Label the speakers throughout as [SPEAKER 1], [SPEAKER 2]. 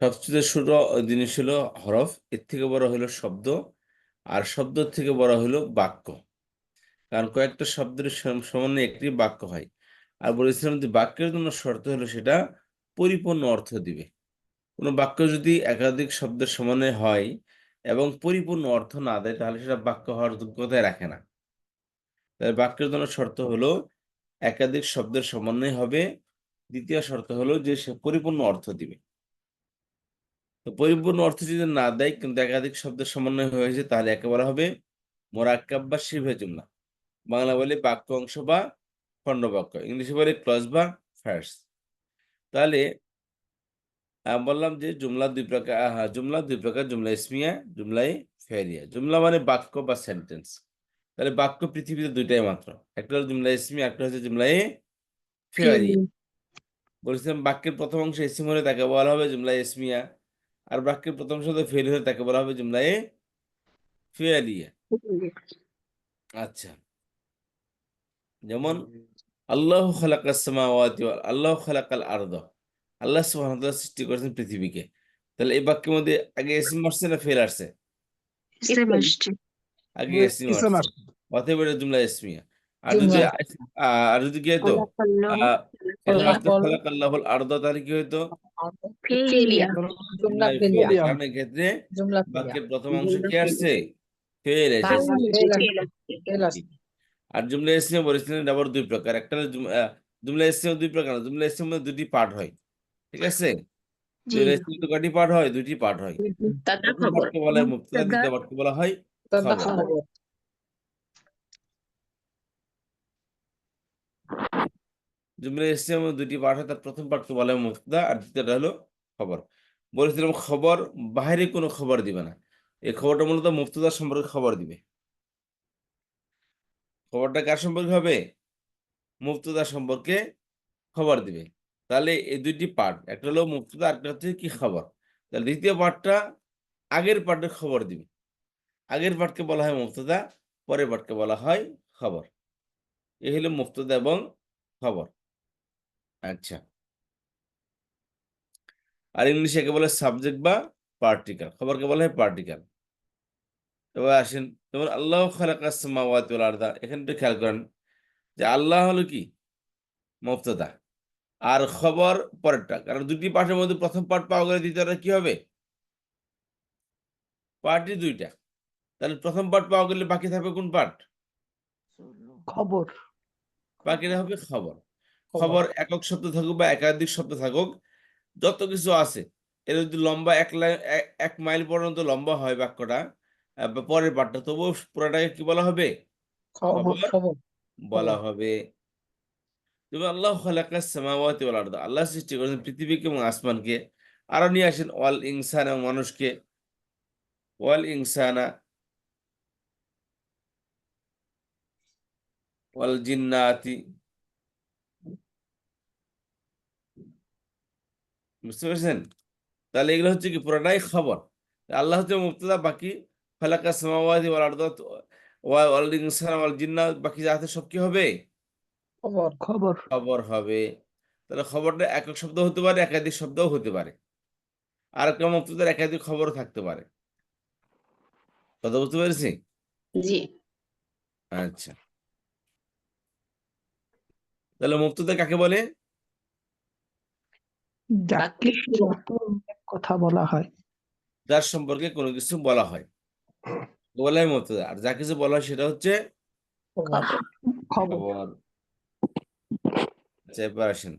[SPEAKER 1] সবচেয়ে ছোট জিনিস হলো হরফ, এর থেকে বড় হলো শব্দ, আর শব্দ থেকে বড় হলো বাক্য। কারণ কয়েকটা শব্দের সমন্বয়ে একটি বাক্য হয়। আর বলেছিলাম যে বাক্যের জন্য শর্ত হলো সেটা পরিপূর্ণ অর্থ দিবে। কোনো বাক্য যদি একাধিক শব্দের সমন্বয়ে হয় এবং পরিপূর্ণ অর্থ না দেয়, তাহলে সেটা বাক্য হওয়ার যোগ্যতায় রাখে না। তাই বাক্যের জন্য শর্ত হলো একাধিক শব্দের সমন্বয় হবে। দ্বিতীয় শর্ত হলো যে সে পরিপূর্ণ অর্থ দিবে। তো পরিপূর্ণ অর্থ যদি না দেয় কিন্তু একাধিক শব্দের সমন্বয় হয়েছে, তাহলে একে বলা হবে মোরাক্কাব বা শিবহে জুমলা। বাংলা বলে বাক্য অংশ বা খণ্ডবাক্য, ইংলিশে বলে ক্লজ বা ফ্রেজ। তাহলে বললাম যে জুমলা দুই প্রকার, জুমলা দুই প্রকার, জুমলা ইসমিয়া, জুমলাই ফেরিয়া। জুমলা মানে বাক্য বা সেন্টেন্স। তাহলে বাক্য পৃথিবীতে দুইটাই মাত্র, একটা হলো জুমলা ইসমিয়া, একটা হচ্ছে জুমলাই ফেরিয়া। বলছিলাম বাক্যের প্রথম অংশ ইসিম হলে তাকে বলা হবে জুমলা ইসমিয়া, আর বাক্যের প্রথম অংশ ফেল হলে তাকে বলা হবে জুমলাই ফেরিয়া। আচ্ছা, যেমন আল্লাহ খালাকাস সামাওয়াতি ওয়াল আল্লাহ খালাকাল আরদ, আল্লাহ সুবহানাহু ওয়া তাআলা সৃষ্টি করেছেন পৃথিবীকে। তাহলে এই বাক্যের মধ্যে আগে ইসিম আসছে না ফেল আসছে? আগে ইসিম
[SPEAKER 2] ইসম
[SPEAKER 1] আসছে,
[SPEAKER 2] আসছে।
[SPEAKER 1] অতএব এটা জুমলা ইসমিয়া। আর যদি
[SPEAKER 2] জুমলা
[SPEAKER 1] আর যদি কি হতো প্রথম আসতো খালাকাল্লাহুল আরদ, তাহলে কি হতো
[SPEAKER 2] জুমলা
[SPEAKER 1] জুমলা ফেলিয়া।
[SPEAKER 2] ফেলিয়া।
[SPEAKER 1] কারণ এক্ষেত্রে
[SPEAKER 2] জুমলা ফেলিয়া।
[SPEAKER 1] বাক্যের প্রথম অংশ কি আসছে? ফেল এসেছে।
[SPEAKER 2] ফেল
[SPEAKER 1] জি।
[SPEAKER 2] আসছে।
[SPEAKER 1] আর জুমলা ইসমিয়া বলেছিলেন আবার দুই প্রকার, একটা হলো জুমলা ইসমিয়া দুই প্রকার না, জুমলা ইসমিয়া দুটি পার্ট হয়। ঠিক আছে, জুমলা ইসমিয়া তো কয়টি পার্ট হয়? দুইটি পার্ট হয়। প্রথম পার্টকে বলা হয় মুবতাদা, দ্বিতীয় পার্টকে বলা হয়
[SPEAKER 2] মুবতাদা
[SPEAKER 1] খবর।
[SPEAKER 2] খবর।
[SPEAKER 1] জুমলা ইসমিয়া দুটি পার্ট হয়, তার প্রথম পার্টকে বলা হয় মুবতাদা আর দ্বিতীয়টা হলো খবর। বলেছিলাম খবর বাইরে কোনো খবর দিবে না, এই খবরটা মূলত মুবতাদা সম্পর্কে খবর দিবে। খবরটা কার সম্পর্কে হবে? মুবতাদা সম্পর্কে খবর দিবে। তাহলে এই দুইটি পার্ট, একটা হলো মুবতাদা আর একটা হচ্ছে কি খবর। তাহলে দ্বিতীয় পার্টটা আগের পার্টের খবর দিবে। আগের পার্টকে বলা হয় মুবতাদা, পরের পার্টকে বলা হয় খবর। এই হলো মুবতাদা এবং খবর। আচ্ছা, আর ইংলিশে একে বলে সাবজেক্ট বা পার্টিকেল, খবরকে বলা হয় পার্টিকেল। এবার আসেন, যেমন আল্লাহ খালাকাস সামাওয়াতি ওয়াল আরদা, এখানে একটু খেয়াল করেন যে আল্লাহ হলো কি মুবতাদা, আর খবর পরেরটা। কারণ দুটি পার্টের মধ্যে প্রথম পার্ট পাওয়া গেলে দ্বিতীয়টা কি হবে? পার্টই দুইটা। তাহলে প্রথম পার্ট পাওয়া গেলে বাকি থাকবে কোন পার্ট?
[SPEAKER 2] খবর।
[SPEAKER 1] বাকিটা হবে খবর।
[SPEAKER 2] খবর।
[SPEAKER 1] খবর একক শব্দ থাকুক বা একাধিক শব্দ থাকুক, যত কিছু আছে এর যদি লম্বা 1 মাইল পর্যন্ত লম্বা হয় বাক্যটা বা পরের পার্টটা, তবুও পুরোটাকে কি বলা হবে?
[SPEAKER 2] খবর।
[SPEAKER 1] খবর
[SPEAKER 2] খবর।
[SPEAKER 1] বলা
[SPEAKER 2] খবর।
[SPEAKER 1] হবে। যেমন আল্লাহ খালাকাস সামাওয়াতি ওয়াল আরদ, আল্লাহ সৃষ্টি করেছেন পৃথিবীকে এবং আসমানকে। আরো নিয়ে আসেন ওয়াল ইনসান, এবং মানুষকে। ওয়াল ইনসানা ওয়াল জিন্নাতি, বুঝতে পেরেছেন? তাহলে এগুলো হচ্ছে কি পুরোটাই খবর। আল্লাহ হচ্ছে মুবতাদা, বাকি ফালাকাস সামাওয়াতি ওয়াল আরদ ওয়াল ইনসান ওয়াল জিন্নাত, বাকি যা আছে সব কি হবে?
[SPEAKER 2] খবর। খবর।
[SPEAKER 1] খবর হবে। তাহলে খবরটা একক শব্দ হতে পারে, একাধিক শব্দও হতে পারে। আর একটা মুবতাদার একাধিক খবরও থাকতে পারে। কথা বুঝতে পেরেছি? আচ্ছা, তাহলে মুবতাদা কাকে বলে?
[SPEAKER 2] যাকে কথা বলা হয়।
[SPEAKER 1] যার সম্পর্কে কোনো কিছু বলা হয় বলা হয় মুবতাদা, আর যা কিছু বলা হয় সেটা হচ্ছে
[SPEAKER 2] খবর। খবর।
[SPEAKER 1] খবর। আচ্ছা, এবার আসেন,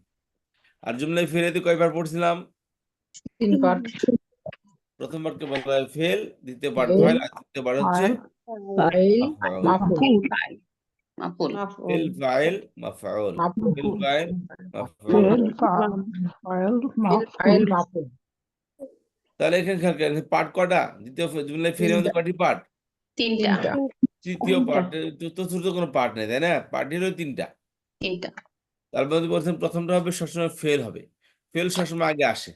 [SPEAKER 1] আর জুমলাই ফেরিয়াতে কয়বার পড়ছিলাম?
[SPEAKER 2] 3 পার্ট।
[SPEAKER 1] প্রথম পার্টকে বলা হয় ফেল, দ্বিতীয় পার্ট
[SPEAKER 2] ফেল,
[SPEAKER 1] ফাইল, আর তৃতীয় পার্ট হচ্ছে
[SPEAKER 2] ফাইল,
[SPEAKER 1] মাফউল।
[SPEAKER 2] মাফউল।
[SPEAKER 1] ফেল ফাইল মাফউল, ফেল
[SPEAKER 2] মাফউল।
[SPEAKER 1] ফাইল মাফউল।
[SPEAKER 2] ফেল, ফাইল, মাফউল।
[SPEAKER 1] তাহলে এখানে খেয়াল করেন পার্ট কটা? দ্বিতীয় জুমলাই ফেরিয়ার মধ্যে কয়টি পার্ট?
[SPEAKER 2] 3টা।
[SPEAKER 1] তৃতীয় পার্ট, চতুর্থ কোনো পার্ট নেই, তাই না? পার্ট হলো 3টা। তার মধ্যে বলছেন প্রথমটা হবে সবসময় ফেল হবে, ফেল সবসময় আগে আসে।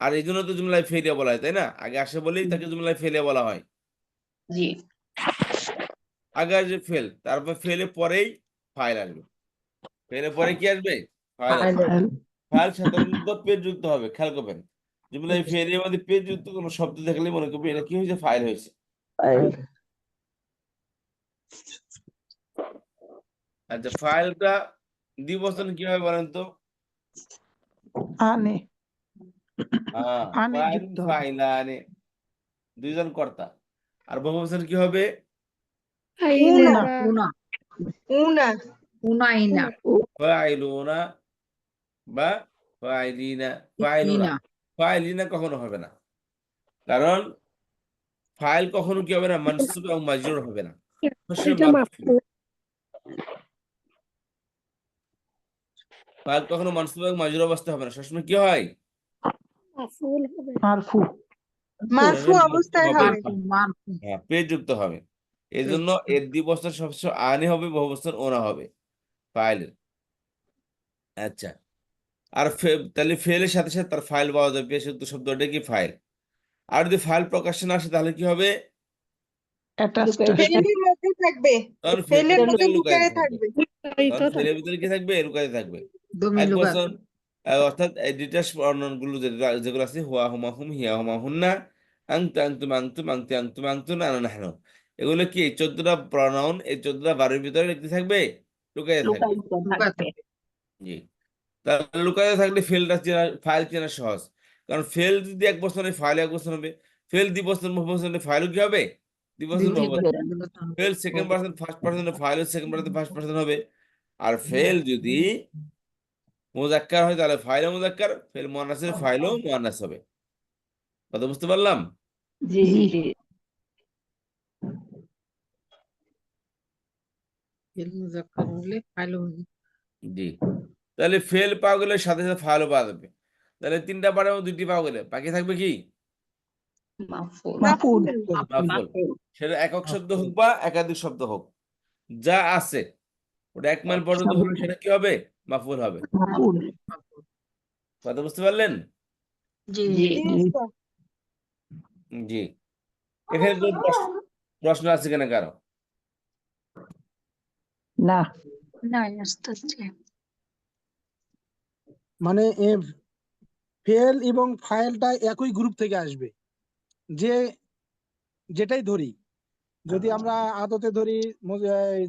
[SPEAKER 1] আর এই জন্য তো জুমলায় ফেলিয়া বলা হয়, তাই না? আগে আসে বলেই তাকে জুমলায় ফেলিয়া বলা হয়। আগে আসবে ফেল, তারপর ফেলে পরেই ফাইল আসবে। ফেলে পরে কি আসবে? ফাইল আসবে।
[SPEAKER 2] ফাইল।
[SPEAKER 1] ফাইল সাধারণত পেজ যুক্ত হবে, খেয়াল করবেন। জুমলাই ফেলের মধ্যে পেজ যুক্ত কোনো শব্দ দেখলে মনে করবে এটা কি হয়েছে, ফাইল হয়েছে।
[SPEAKER 2] File.
[SPEAKER 1] আচ্ছা, ফাইলটা দ্বিবচন কি হবে বলেন তো?
[SPEAKER 2] আনে আনে
[SPEAKER 1] ফাইল
[SPEAKER 2] যুক্ত হবে।
[SPEAKER 1] ফাইলানে, দুইজন কর্তা। আর বহুবচন কি হবে?
[SPEAKER 2] Una.
[SPEAKER 3] Una.
[SPEAKER 2] Una.
[SPEAKER 3] Unaina.
[SPEAKER 1] ফাইলুনা বা ফাইলিনা। ফাইলুনা,
[SPEAKER 3] Ina.
[SPEAKER 1] ফাইলিনা কখনো হবে না, কারণ ফাইল কখনো কি হবে না, মানসুব এবং মাজরুর হবে না, সবসময় মারফু। ফাইল কখনো মানসুব এবং মাজরুর অবস্থা হবে না, সবসময় কি হয়?
[SPEAKER 2] মারফু।
[SPEAKER 4] মারফু
[SPEAKER 1] সবসময়
[SPEAKER 4] অবস্থায়
[SPEAKER 1] হবে।
[SPEAKER 4] হবে।
[SPEAKER 3] Marfu. Marfu.
[SPEAKER 1] হ্যাঁ, পেজ যুক্ত হবে। এই জন্য এর দ্বিবচন সবসময় আনে হবে, বহুবচন ওনা হবে ফাইলের। আচ্ছা, আর তাহলে ফেলের সাথে সাথে তার ফাইল পাওয়া যাবে, পেশ যুক্ত শব্দটা কি ফাইল। আর যদি ফাইল প্রকাশ্যে না আসে তাহলে কি হবে?
[SPEAKER 2] Attached.
[SPEAKER 4] ফেলের মধ্যে থাকবে,
[SPEAKER 1] তখন
[SPEAKER 4] ফেলের মধ্যে
[SPEAKER 1] লুকায়িত
[SPEAKER 4] লুকায়ে
[SPEAKER 1] থাকবে।
[SPEAKER 4] থাকবে।
[SPEAKER 1] তখন ফেলের ভিতরে কি থাকবে? লুকায়িত থাকবে।
[SPEAKER 3] Domi
[SPEAKER 1] এক
[SPEAKER 3] lugar.
[SPEAKER 1] বচন, অর্থাৎ ডিটাচ বর্ণনগুলো যেগুলো আছে, হুয়া হুমা হুম, হিয়া হুমা হুন্না, আংতু আংতুম আংতুম, আংতি আংতুম আংতুন, আনা নাহনু, এগুলো কি 14টা প্রনাউন, এই 14টা বারের ভিতরে লিখতে থাকবে, লুকাইতে থাকবে।
[SPEAKER 3] Lugar.
[SPEAKER 1] জি, তাহলে লুকাইতে থাকলে ফেলটা চেনা, ফাইল চেনা সহজ। কারণ ফেল যদি এক বছরে, ফাইল এক বছর হবে। ফেল দ্বিবচন বহুবচন, ফাইলও কি হবে? দ্বিবচন বহুবচন। Fail second person first person, file second person first person হবে। আর ফেল যদি মুজাক্কার হয় তাহলে ফাইলও মুজাক্কার, ফেল মুয়ান্নাসের ফাইলও মুয়ান্নাস হবে। কথা বুঝতে পারলাম?
[SPEAKER 2] জি জি।
[SPEAKER 3] El muzakkar হলে ফাইল হবে।
[SPEAKER 1] জি, তাহলে ফেল পাওয়া গেলে সাথে সাথে ফাইলও পাওয়া যাবে। তাহলে 3টা পারে 2টি পাওয়া গেলে বাকি থাকবে কি?
[SPEAKER 2] মাফুল।
[SPEAKER 1] মাফুল।
[SPEAKER 3] মাফুল।
[SPEAKER 1] সেটা একক শব্দ হোক বা একাধিক শব্দ হোক, যা আছে ওটা এক মাইল পর্যন্ত হলে সেটা কি হবে? মাফুল হবে।
[SPEAKER 2] মাফুল।
[SPEAKER 1] কথা বুঝতে পারলেন?
[SPEAKER 3] জি
[SPEAKER 2] জি
[SPEAKER 4] জি
[SPEAKER 2] জি।
[SPEAKER 4] স্যার।
[SPEAKER 1] জি, এখানে কোনো প্রশ্ন আছে কিনা কারো?
[SPEAKER 2] না।
[SPEAKER 5] মানে ফেল এবং ফাইলটা একই গ্রুপ থেকে আসবে, যে যেটাই ধরি, যদি আমরা আদতে ধরি,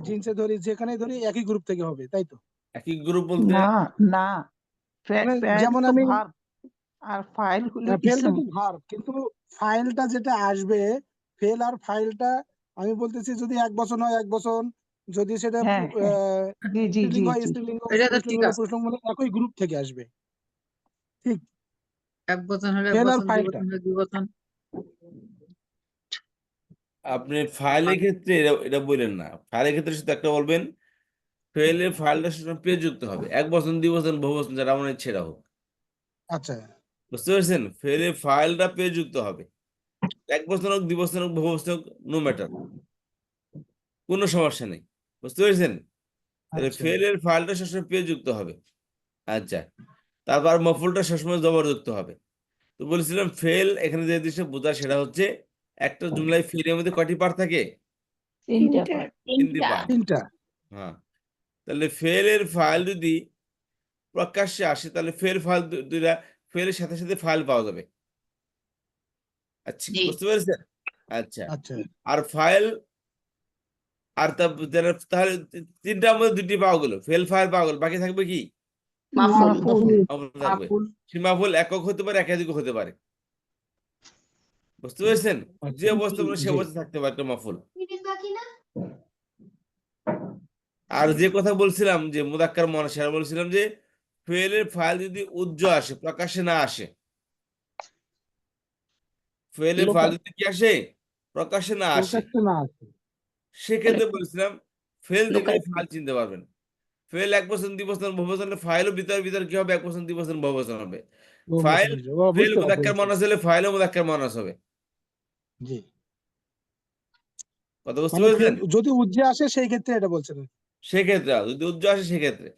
[SPEAKER 5] জিন্সে ধরি, যেখানে ধরি একই গ্রুপ থেকে হবে, তাই তো?
[SPEAKER 1] একই গ্রুপ বলতে
[SPEAKER 2] না না,
[SPEAKER 5] মানে
[SPEAKER 2] ফেল
[SPEAKER 5] যেমন
[SPEAKER 2] তো
[SPEAKER 5] আমি
[SPEAKER 2] ভার্ব আর ফাইল হলো
[SPEAKER 5] ফেলটা
[SPEAKER 2] ইসম।
[SPEAKER 5] তো ভার্ব, কিন্তু ফাইলটা যেটা আসবে, ফেল আর ফাইলটা, আমি বলতেছি যদি এক বচন হয় এক বচন, যদি সেটা
[SPEAKER 2] হ্যাঁ হ্যাঁ। জি জি জি
[SPEAKER 5] স্ত্রীলিঙ্গ হয়
[SPEAKER 2] জি।
[SPEAKER 5] স্ত্রীলিঙ্গ,
[SPEAKER 3] এটা তো
[SPEAKER 5] পুরুষলিঙ্গ
[SPEAKER 3] ঠিক
[SPEAKER 5] হলে
[SPEAKER 3] আছে।
[SPEAKER 5] পুরুষলিঙ্গ, মানে একই গ্রুপ থেকে আসবে। ঠিক,
[SPEAKER 3] এক বচন হলে এক
[SPEAKER 5] ফেল আর
[SPEAKER 3] বচন, দুই
[SPEAKER 5] ফাইলটা।
[SPEAKER 3] বচন হলে দুই বচন।
[SPEAKER 1] আপনি ফাইলের ক্ষেত্রে এটা বললেন না, ফাইলের ক্ষেত্রে শুধু একটা বলবেন, ফেলের ফাইলটা সবসময় পেজ যুক্ত হবে, এক বছর দুই বছর বহু বছর যারা মনে হয় ছেড়া হোক।
[SPEAKER 5] আচ্ছা
[SPEAKER 1] বুঝতে পেরেছেন? ফেলের ফাইলটা পেজ যুক্ত হবে, এক বছর হোক, দুই বছর হোক, বহু বছর হোক, নো ম্যাটার, কোনো সমস্যা নেই। বুঝতে পেরেছেন? তাহলে
[SPEAKER 5] আচ্ছা
[SPEAKER 1] ফেলের ফাইলটা সবসময় পেজ যুক্ত হবে। আচ্ছা, তারপর মফুলটা সবসময় জবরযুক্ত হবে। তো বলেছিলাম ফেল এখানে যে জিনিসটা বোঝা সেটা হচ্ছে, একটা জুমলায় ফেলের মধ্যে কয়টি পার্ট থাকে?
[SPEAKER 2] তিনটা part।
[SPEAKER 1] 3টি পার্ট।
[SPEAKER 5] তিনটা।
[SPEAKER 1] হ্যাঁ, তাহলে ফেলের ফাইল যদি প্রকাশ্যে আসে তাহলে ফেল ফাইল দুইটা, ফেলের সাথে সাথে ফাইল পাওয়া যাবে। আচ্ছা,
[SPEAKER 3] জি।
[SPEAKER 1] বুঝতে পেরেছেন? আচ্ছা,
[SPEAKER 5] আচ্ছা
[SPEAKER 1] আর ফাইল, আর তাহলে 3টার মধ্যে 2টি পাওয়া গেল, ফেল ফাইল পাওয়া গেল, বাকি থাকবে কি?
[SPEAKER 3] মাফুল।
[SPEAKER 2] মাফুল।
[SPEAKER 1] মাফুল থাকবে।
[SPEAKER 3] মাফুল।
[SPEAKER 1] সীমাফুল একক হতে পারে, একাধিক হতে পারে। বুঝতে পেরেছেন? যে
[SPEAKER 5] আচ্ছা
[SPEAKER 1] অবস্থা বলে সে
[SPEAKER 5] জি
[SPEAKER 1] অবস্থা থাকতে পারে একটা মাফুল। আর যে কথা বলছিলাম যে মুদাক্কার মুয়ান্নাস, সেটা বলছিলাম যে ফেলের ফাইল যদি উজ্জ্ব আসে, প্রকাশ্যে না আসে, ফেলের ফাইল যদি কি আসে, প্রকাশ্যে না আসে,
[SPEAKER 5] প্রকাশ্যে না আসে।
[SPEAKER 1] সেক্ষেত্রে বলছিলাম ফেল দেখলে
[SPEAKER 2] লুকায়িত।
[SPEAKER 1] ফাইল চিনতে পারবেন। ফেল এক বছর দুই বছর বহুবচন, ফাইলও ভিতর ভিতর কি হবে, এক বছর দুই বছর বহুবচন হবে।
[SPEAKER 5] ও
[SPEAKER 1] ফাইল,
[SPEAKER 5] বুঝতে পেরেছি। ও
[SPEAKER 1] ফেল
[SPEAKER 5] বুঝতে পারছি
[SPEAKER 1] মুদাক্কার
[SPEAKER 5] বুঝতে
[SPEAKER 1] মুয়ান্নাস
[SPEAKER 5] পারছি।
[SPEAKER 1] হলে ফাইলও মুদাক্কার মুয়ান্নাস হবে।
[SPEAKER 5] জি,
[SPEAKER 1] কথা বুঝতে
[SPEAKER 5] মানে
[SPEAKER 1] পেরেছেন?
[SPEAKER 5] যদি উজ্জে আসে সেই ক্ষেত্রে এটা বলছেন।
[SPEAKER 1] সেক্ষেত্রে যদি উজ্জ্ব আসে, সেক্ষেত্রে
[SPEAKER 2] না,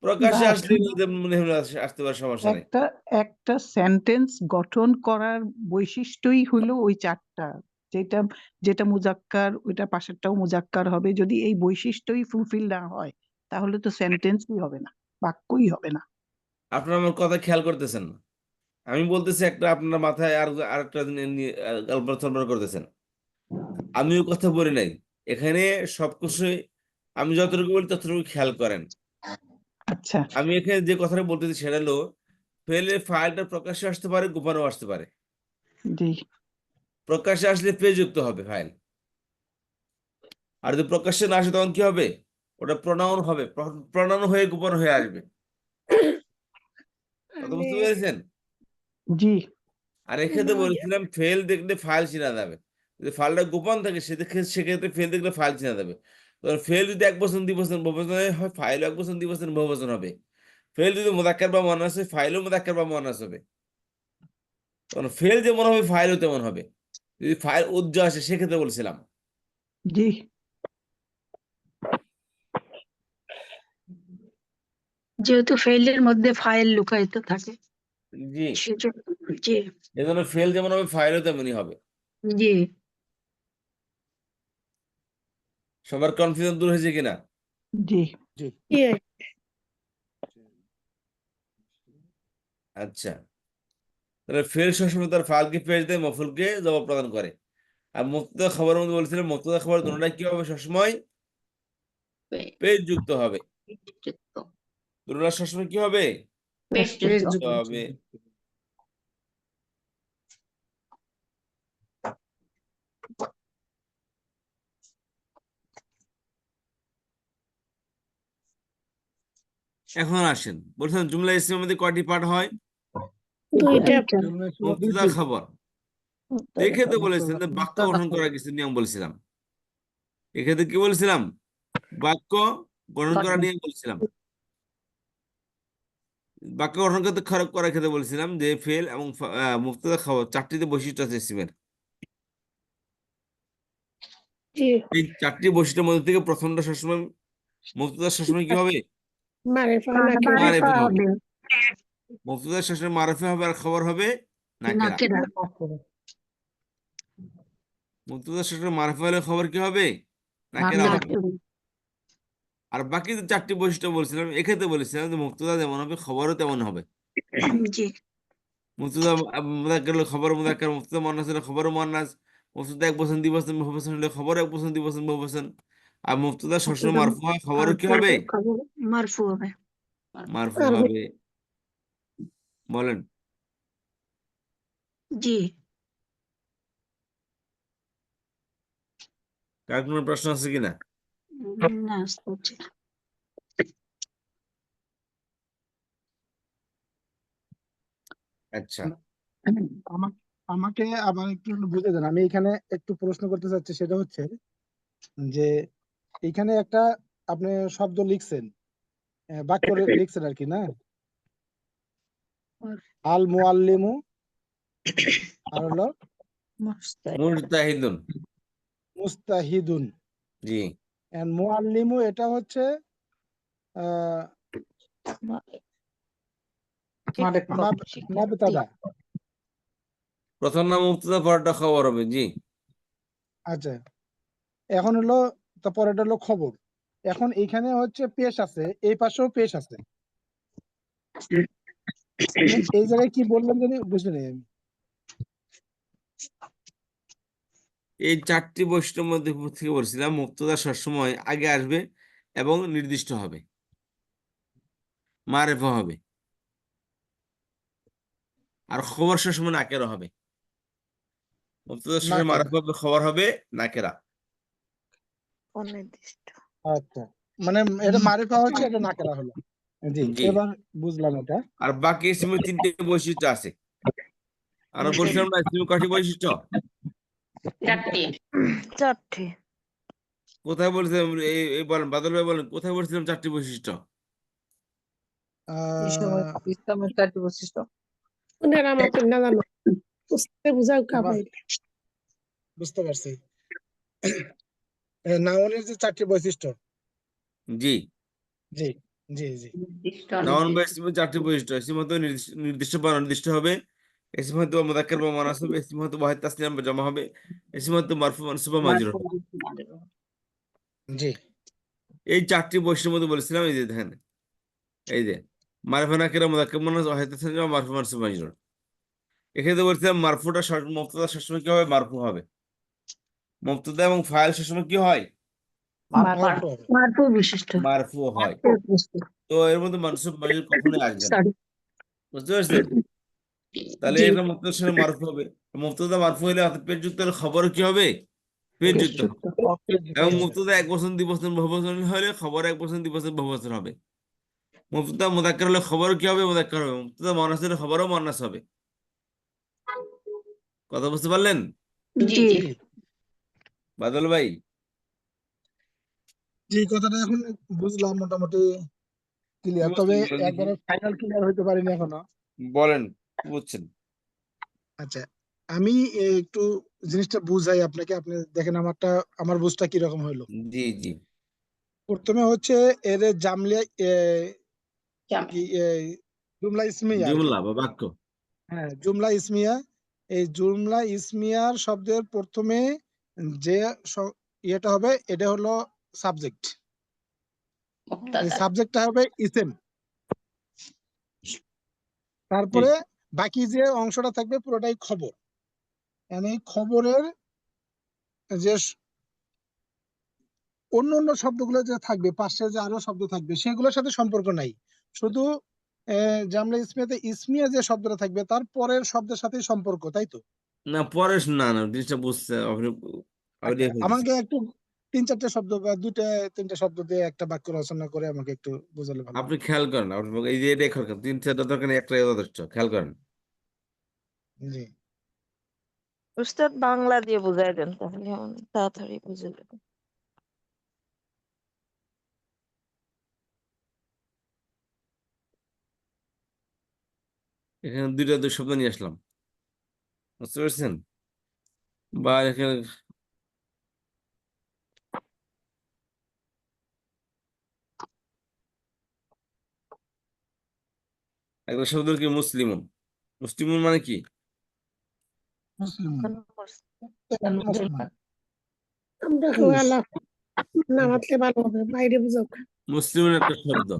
[SPEAKER 1] প্রকাশ্যে আসলে
[SPEAKER 2] শুধু
[SPEAKER 1] মনে হলে আসতে পারে, সমস্যা নেই।
[SPEAKER 2] একটা একটা সেন্টেন্স গঠন করার বৈশিষ্ট্যই হলো ওই চারটা, যেটা যেটা মুজাক্কার ওইটা পাশেরটাও মুজাক্কার হবে। যদি এই বৈশিষ্ট্যই ফুলফিল না হয় তাহলে তো সেন্টেন্সই হবে না, বাক্যই হবে না।
[SPEAKER 1] আপনার আমার কথা খেয়াল করতেছেন না। আমি বলতেছি একটা, আপনার মাথায় আর আরেকটা কল্পনা করতেছেন। আমিও কথা বলি নাই এখানে, সবকিছু আমি যতটুকু বলি ততটুকু খেয়াল করেন।
[SPEAKER 2] আচ্ছা,
[SPEAKER 1] আমি এখানে যে কথাটা বলতেছি সেটা হলো, ফেলের ফাইলটা প্রকাশ্যে আসতে পারে, গোপনেও আসতে পারে।
[SPEAKER 2] জি,
[SPEAKER 1] প্রকাশ্যে আসলে পেজযুক্ত হবে ফাইল, আর যদি প্রকাশ্যে না আসে তখন কি হবে? ওটা প্রনাউন হবে, প্রনাউন হয়ে গোপন হয়ে আসবে। কথা বুঝতে পেরেছেন?
[SPEAKER 2] জি,
[SPEAKER 1] আর এক্ষেত্রে বলেছিলাম ফেল দেখলে ফাইল চেনা যাবে। যদি ফাইলটা গোপন থাকে সেক্ষেত্রে ফেল দেখলে ফাইল চেনা যাবে। তখন ফেল যদি 1 বচন 2 বচন বহুবচন হয়, ফাইল 1 বচন 2 বচন বহুবচন হবে। ফেল যদি মুযাক্কার বা মুয়ান্নাস হয়, ফাইলও মুযাক্কার বা মুয়ান্নাস হবে। তখন ফেল যেমন হবে ফাইলও তেমন হবে। যদি ফাইল উজ্জ্ব আসে সেক্ষেত্রে বলছিলাম।
[SPEAKER 2] জি,
[SPEAKER 3] যেহেতু ফেইলের মধ্যে ফাইল লুকায়িত থাকে
[SPEAKER 1] জি,
[SPEAKER 3] সেজন্য। জি
[SPEAKER 1] এজন্য ফেল যেমন হবে ফাইলও তেমনই হবে।
[SPEAKER 3] জি
[SPEAKER 1] সবার কনফিউশন দূর হয়েছে কিনা?
[SPEAKER 2] জি,
[SPEAKER 5] জি।
[SPEAKER 1] আচ্ছা, তাহলে ফেল সবসময় তার ফাইলকে পেজ দেয়, মফুলকে জবাব প্রদান করে। আর মুক্তদা খবরের মধ্যে বলছিলাম মুক্তদা খবর দুটোটাই কি হবে সবসময়? পেজ যুক্ত হবে। দুটোটা সবসময় কি হবে?
[SPEAKER 3] পেজ
[SPEAKER 1] যুক্ত হবে। এখন আসেন, বলছেন জুমলা ইসমের মধ্যে কয়টি পার্ট হয়? মুক্তদা খবর। এক্ষেত্রে বলেছেন যে বাক্য গঠন করার কিছু নিয়ম বলছিলাম। এক্ষেত্রে কি বলছিলাম? বাক্য গঠন করার নিয়ম বলছিলাম। বাক্য গঠন করতে খারাপ করার ক্ষেত্রে বলছিলাম যে ফেল এবং মুক্তদা খবর চারটিতে বৈশিষ্ট্য আছে ইসমের। এই চারটি বৈশিষ্ট্যের মধ্যে থেকে প্রথমটা সবসময় মুক্তদা সবসময় কি হবে? মারেফা হবে। মুক্তদা সবসময় মারেফা হবে, আর খবর হবে নাকেরা।
[SPEAKER 3] নাকেরা।
[SPEAKER 1] মুক্তদা সবসময় মারেফা হলে খবর কি হবে? নাকেরা হবে। আর বাকি যে চারটি বৈশিষ্ট্য বলছিলাম, এক্ষেত্রে বলেছিলাম যে মুক্তদা যেমন হবে খবরও তেমন হবে।
[SPEAKER 3] জি
[SPEAKER 1] মুক্তদা মুযাক্কার হলে খবর মুযাক্কার, মুক্তদা মুয়ান্নাস হলে খবর মুয়ান্নাস, মুক্তদা 1 বচন 2 বচন বহুবচন হলে খবর 1 বচন 2 বচন বহুবচন। আর মুক্তদা সবসময় মারফু হয়, খবরও কি হবে?
[SPEAKER 3] খবর মারফু হবে।
[SPEAKER 1] মারফু হবে। বলেন।
[SPEAKER 3] জি
[SPEAKER 1] কার কোনো প্রশ্ন আছে কিনা?
[SPEAKER 3] না হচ্ছে না।
[SPEAKER 1] আচ্ছা,
[SPEAKER 5] আমাকে আবার একটু বুঝে দেন, আমি এখানে একটু প্রশ্ন করতে চাচ্ছি। সেটা হচ্ছে যে এখানে একটা আপনি শব্দ লিখছেন, বাক্য লিখছেন আর কি, না? আল মুআল্লিমু আর হলো
[SPEAKER 1] মুজতাহিদুন।
[SPEAKER 5] মুস্তাহিদুন।
[SPEAKER 1] জি,
[SPEAKER 5] এন্ড মুআল্লিমু এটা হচ্ছে আহ মুবতাদা।
[SPEAKER 1] প্রথম নাম মুক্তদা, পরেরটা খবর হবে। জি,
[SPEAKER 5] আচ্ছা, এখন হলো তারপর এটা হলো খবর। এখন এখানে হচ্ছে পেশ আছে, এই পাশেও পেশ আছে। মানে এই জায়গায় কি বললাম জানি বুঝলি নাই আমি।
[SPEAKER 1] এই চারটি বৈশিষ্ট্যের মধ্যে থেকে বলছিলাম মুক্তদা সবসময় আগে আসবে এবং নির্দিষ্ট হবে, মারেফা হবে। আর খবর সবসময় নাকেরা হবে। মুক্তদা সবসময়
[SPEAKER 5] নাকেরা।
[SPEAKER 1] মারেফা হবে, খবর হবে নাকেরা।
[SPEAKER 5] আচ্ছা, মানে এটা মারিফা হচ্ছে, এটা নাকেরা হলো। জি,
[SPEAKER 1] জি,
[SPEAKER 5] এবার বুঝলাম এটা।
[SPEAKER 1] আর বাকি ইসমের 3টে বৈশিষ্ট্য আছে। আর বলছিলাম না ইসমের কয়টি বৈশিষ্ট্য?
[SPEAKER 3] চারটে।
[SPEAKER 1] কোথায় বলছিলাম? এই বলেন, বাদল ভাই বলেন, কোথায় বলছিলাম 4টি বৈশিষ্ট্য?
[SPEAKER 4] ইসলামের 4টি বৈশিষ্ট্য।
[SPEAKER 5] বাহ, বুঝতে পারছি। নাউনের যে 4টি বৈশিষ্ট্য।
[SPEAKER 1] জি,
[SPEAKER 5] জি জি জি
[SPEAKER 1] নাউন বা ইসমের 4টি বৈশিষ্ট্য। ইসম হয়তো নির্দিষ্ট বা অনির্দিষ্ট হবে, ইসম হয়তো মুযাক্কার বা মুয়ান্নাস হবে, ইসম হয়তো ওয়াহিদ তাসনিয়া বা জামা হবে, ইসম হয়তো মারফু মানসুব বা মাজরুর হবে।
[SPEAKER 5] জি।
[SPEAKER 1] এই 4টি বৈশিষ্ট্যের মধ্যে বলেছিলাম, এই যে দেখেন, এই যে মারফা নাকিরা, মুযাক্কার মুয়ান্নাস, ওয়াহিদ তাসনিয়া, মারফু মানসুব মাজরুর। এক্ষেত্রে বলছিলাম মারফুটা মুবতাদা সবসময় কি হবে? মারফু হবে। মুবতাদা এবং ফাইল সবসময় কি হয়?
[SPEAKER 5] মারফু হবে।
[SPEAKER 3] মারফু বিশিষ্ট।
[SPEAKER 1] মারফু হয়। তো এর মধ্যে মানসুব মাজরুর কখনোই আসবে না,
[SPEAKER 3] সরি।
[SPEAKER 1] বুঝতে পারছেন? তাহলে
[SPEAKER 3] জি।
[SPEAKER 1] এটা মুবতাদার সাথে মারফু হবে। মুবতাদা মারফু হলে হাতে পেজ যুক্ত হলে খবর কি হবে? পেজ যুক্ত হবে। এবং মুবতাদা এক বচন দ্বিবচন বহুবচন হলে খবর এক বচন দ্বিবচন বহুবচন হবে। মুবতাদা মুযাক্কার হলে খবর কি হবে? মুযাক্কার হবে। মুবতাদা মুয়ান্নাস হলে খবরও মুয়ান্নাস হবে। কথা বুঝতে পারলেন
[SPEAKER 3] জি।
[SPEAKER 1] বাদল ভাই?
[SPEAKER 5] যে কথাটা এখন বুঝলাম মোটামুটি
[SPEAKER 1] কি
[SPEAKER 5] ক্লিয়ার, তবে
[SPEAKER 1] বুঝলেন বলেন দেখি?
[SPEAKER 5] একবারে ফাইনাল ক্লিয়ার হইতে পারিনি এখনো।
[SPEAKER 1] বলেন কি বুঝছেন?
[SPEAKER 5] আচ্ছা, আমি একটু জিনিসটা বুঝাই আপনাকে, আপনি দেখেন আমার বুঝটা কিরকম হইলো।
[SPEAKER 1] জি জি।
[SPEAKER 5] প্রথমে হচ্ছে এর জামলিয়া কি জুমলা ইসমিয়া আর কি।
[SPEAKER 1] জুমলা বা বাক্য।
[SPEAKER 5] হ্যাঁ, জুমলা ইসমিয়া। এই জুমলা ইসমিয়ার শব্দের প্রথমে যে ইয়েটা হবে এটা হলো সাবজেক্ট। এই সাবজেক্টটা হবে ইসেম। তারপরে বাকি যে অংশটা থাকবে পুরোটাই খবর। মানে খবরের যে অন্য অন্য শব্দগুলো যে থাকবে, পাশে যে আরো শব্দ থাকবে সেগুলোর সাথে সম্পর্ক নাই। শুধু জামলা ইসমিয়াতে ইসমিয়া যে শব্দটা থাকবে তার পরের শব্দের সাথে সম্পর্ক, তাই তো?
[SPEAKER 1] না পরে না না জিনিসটা বুঝতে আপনি
[SPEAKER 5] আচ্ছা,
[SPEAKER 1] আইডিয়া ফেলতেছেন।
[SPEAKER 5] আমাকে একটু 3-4টে শব্দ বা 2-3টে শব্দ দিয়ে একটা বাক্য রচনা করে আমাকে একটু বোঝালে ভালো
[SPEAKER 1] আপনি
[SPEAKER 5] হয়।
[SPEAKER 1] খেয়াল করেন, আপনি এই যে এটা খেয়াল করেন, 3-4টা দরকার নেই, একটাই যথেষ্ট। খেয়াল করেন।
[SPEAKER 5] জি।
[SPEAKER 4] উস্তাদ বাংলা দিয়ে বুঝাই দেন তাহলে অনেক তাড়াতাড়ি বুঝে যাবে।
[SPEAKER 1] এখানে দুই শব্দ নিয়ে আসলাম, বুঝতে পারছেন? বা এখানে একটা শব্দ কি? মুসলিমুন। মুসলিমুন মানে কি?
[SPEAKER 5] মুসলিম,
[SPEAKER 3] মুসলমান।
[SPEAKER 5] পুরুষ।
[SPEAKER 1] মুসলিমুন একটা শব্দ,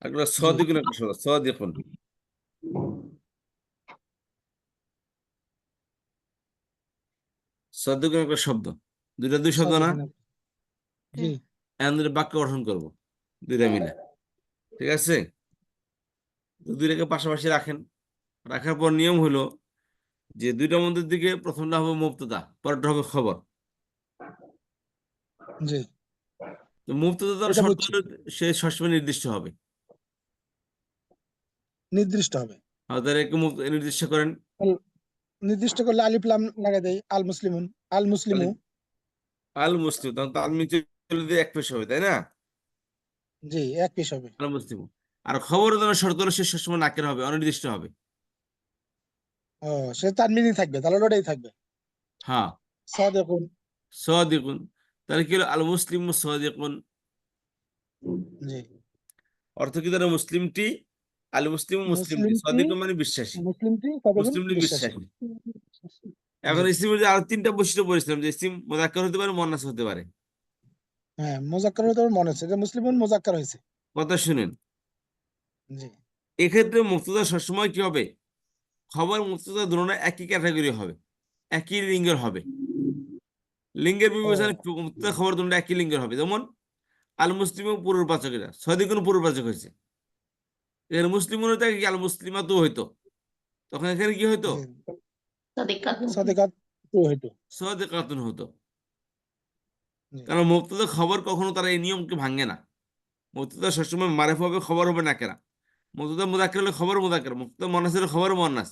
[SPEAKER 1] একটা
[SPEAKER 5] জি,
[SPEAKER 1] সাদিকুন একটা শব্দ। সাদিকুন, সাদিকুন একটা শব্দ। দুই শব্দ না?
[SPEAKER 5] সাদিকুন। জি,
[SPEAKER 1] এখন দুটো বাক্য গঠন করবো দুইটা মিলে, ঠিক আছে? তো দুইটাকে পাশাপাশি রাখেন। রাখার পর নিয়ম হলো যে দুইটার মধ্যে দিকে প্রথমটা হবে মুবতাদা, পরেরটা হবে খবর।
[SPEAKER 5] জি,
[SPEAKER 1] তো মুবতাদা তার
[SPEAKER 5] এটা
[SPEAKER 1] শর্ত
[SPEAKER 5] বুঝছি।
[SPEAKER 1] হলো সে সবসময় নির্দিষ্ট হবে।
[SPEAKER 5] নির্দিষ্ট হবে।
[SPEAKER 1] তাদেরকে নির্দিষ্ট করেন।
[SPEAKER 5] আল- নির্দিষ্ট করলে আলিফ লাম লাগাই দেয়, আল মুসলিমুন, আল মুসলিমু।
[SPEAKER 1] আল মুসলিম, তখন তো আল মিউচুয়াল দিয়ে এক পেশ হবে, তাই না?
[SPEAKER 5] জি, এক পিস হবে।
[SPEAKER 1] আল মুসলিম। আর খবর দেওয়ার শর্ত হলো সে সবসময় নাকের হবে, অনির্দিষ্ট হবে।
[SPEAKER 5] ও, সে তার মিনিং থাকবে, তাহলে ওটাই থাকবে।
[SPEAKER 1] হ্যাঁ।
[SPEAKER 5] সাদিকুন।
[SPEAKER 1] সাদিকুন, তাহলে কি হলো? আল মুসলিম সাদিকুন।
[SPEAKER 5] জি,
[SPEAKER 1] অর্থ কি দাঁড়ায়? মুসলিমটি, আল মুসলিম মুসলিমটি,
[SPEAKER 5] মুসলিমটি,
[SPEAKER 1] সাদিকুন মানে বিশ্বাসী,
[SPEAKER 5] মুসলিমটি সাদিকুন
[SPEAKER 1] মুসলিমটি
[SPEAKER 5] বিশ্বাসী।
[SPEAKER 1] বিশ্বাসী।
[SPEAKER 5] জি,
[SPEAKER 1] এখন ইসিমের আরো 3টা বৈশিষ্ট্য বলেছিলাম, যে ইসিম মুযাক্কার হতে পারে, মুয়ান্নাস হতে পারে।
[SPEAKER 5] হ্যাঁ, মুজাক্কার হতে মনে হচ্ছে যে মুসলিমুন মুজাক্কার হয়েছে।
[SPEAKER 1] কথা শুনেন,
[SPEAKER 5] জি,
[SPEAKER 1] এক্ষেত্রে মুবতাদা সবসময় কি হবে? খবর মুবতাদা দুটোটা একই ক্যাটাগরি হবে, একই লিঙ্গের হবে। লিঙ্গের
[SPEAKER 5] ও,
[SPEAKER 1] বিবেচনায় মুবতাদা খবর দুটোটা একই লিঙ্গের হবে। যেমন আল মুসলিম পুরুষবাচক, এটা সাদিকুন পুরুষবাচক হয়েছে। এখানে মুসলিম হতে কি আল মুসলিমাতও হইতো, তখন এখানে কি হইতো?
[SPEAKER 5] জি, সাদিকাত টু হইতো।
[SPEAKER 1] সাদিকাতুন হতো।
[SPEAKER 5] জি,
[SPEAKER 1] কারণ মুবতাদা খবর কখনো তারা এই নিয়মকে ভাঙে না। মুবতাদা সবসময় মারিফা হবে, খবর হবে নাকেরা। মুবতাদা মুযাক্কার হলে খবর মুযাক্কার, মুবতাদা মুয়ান্নাস হলে খবর মুয়ান্নাস।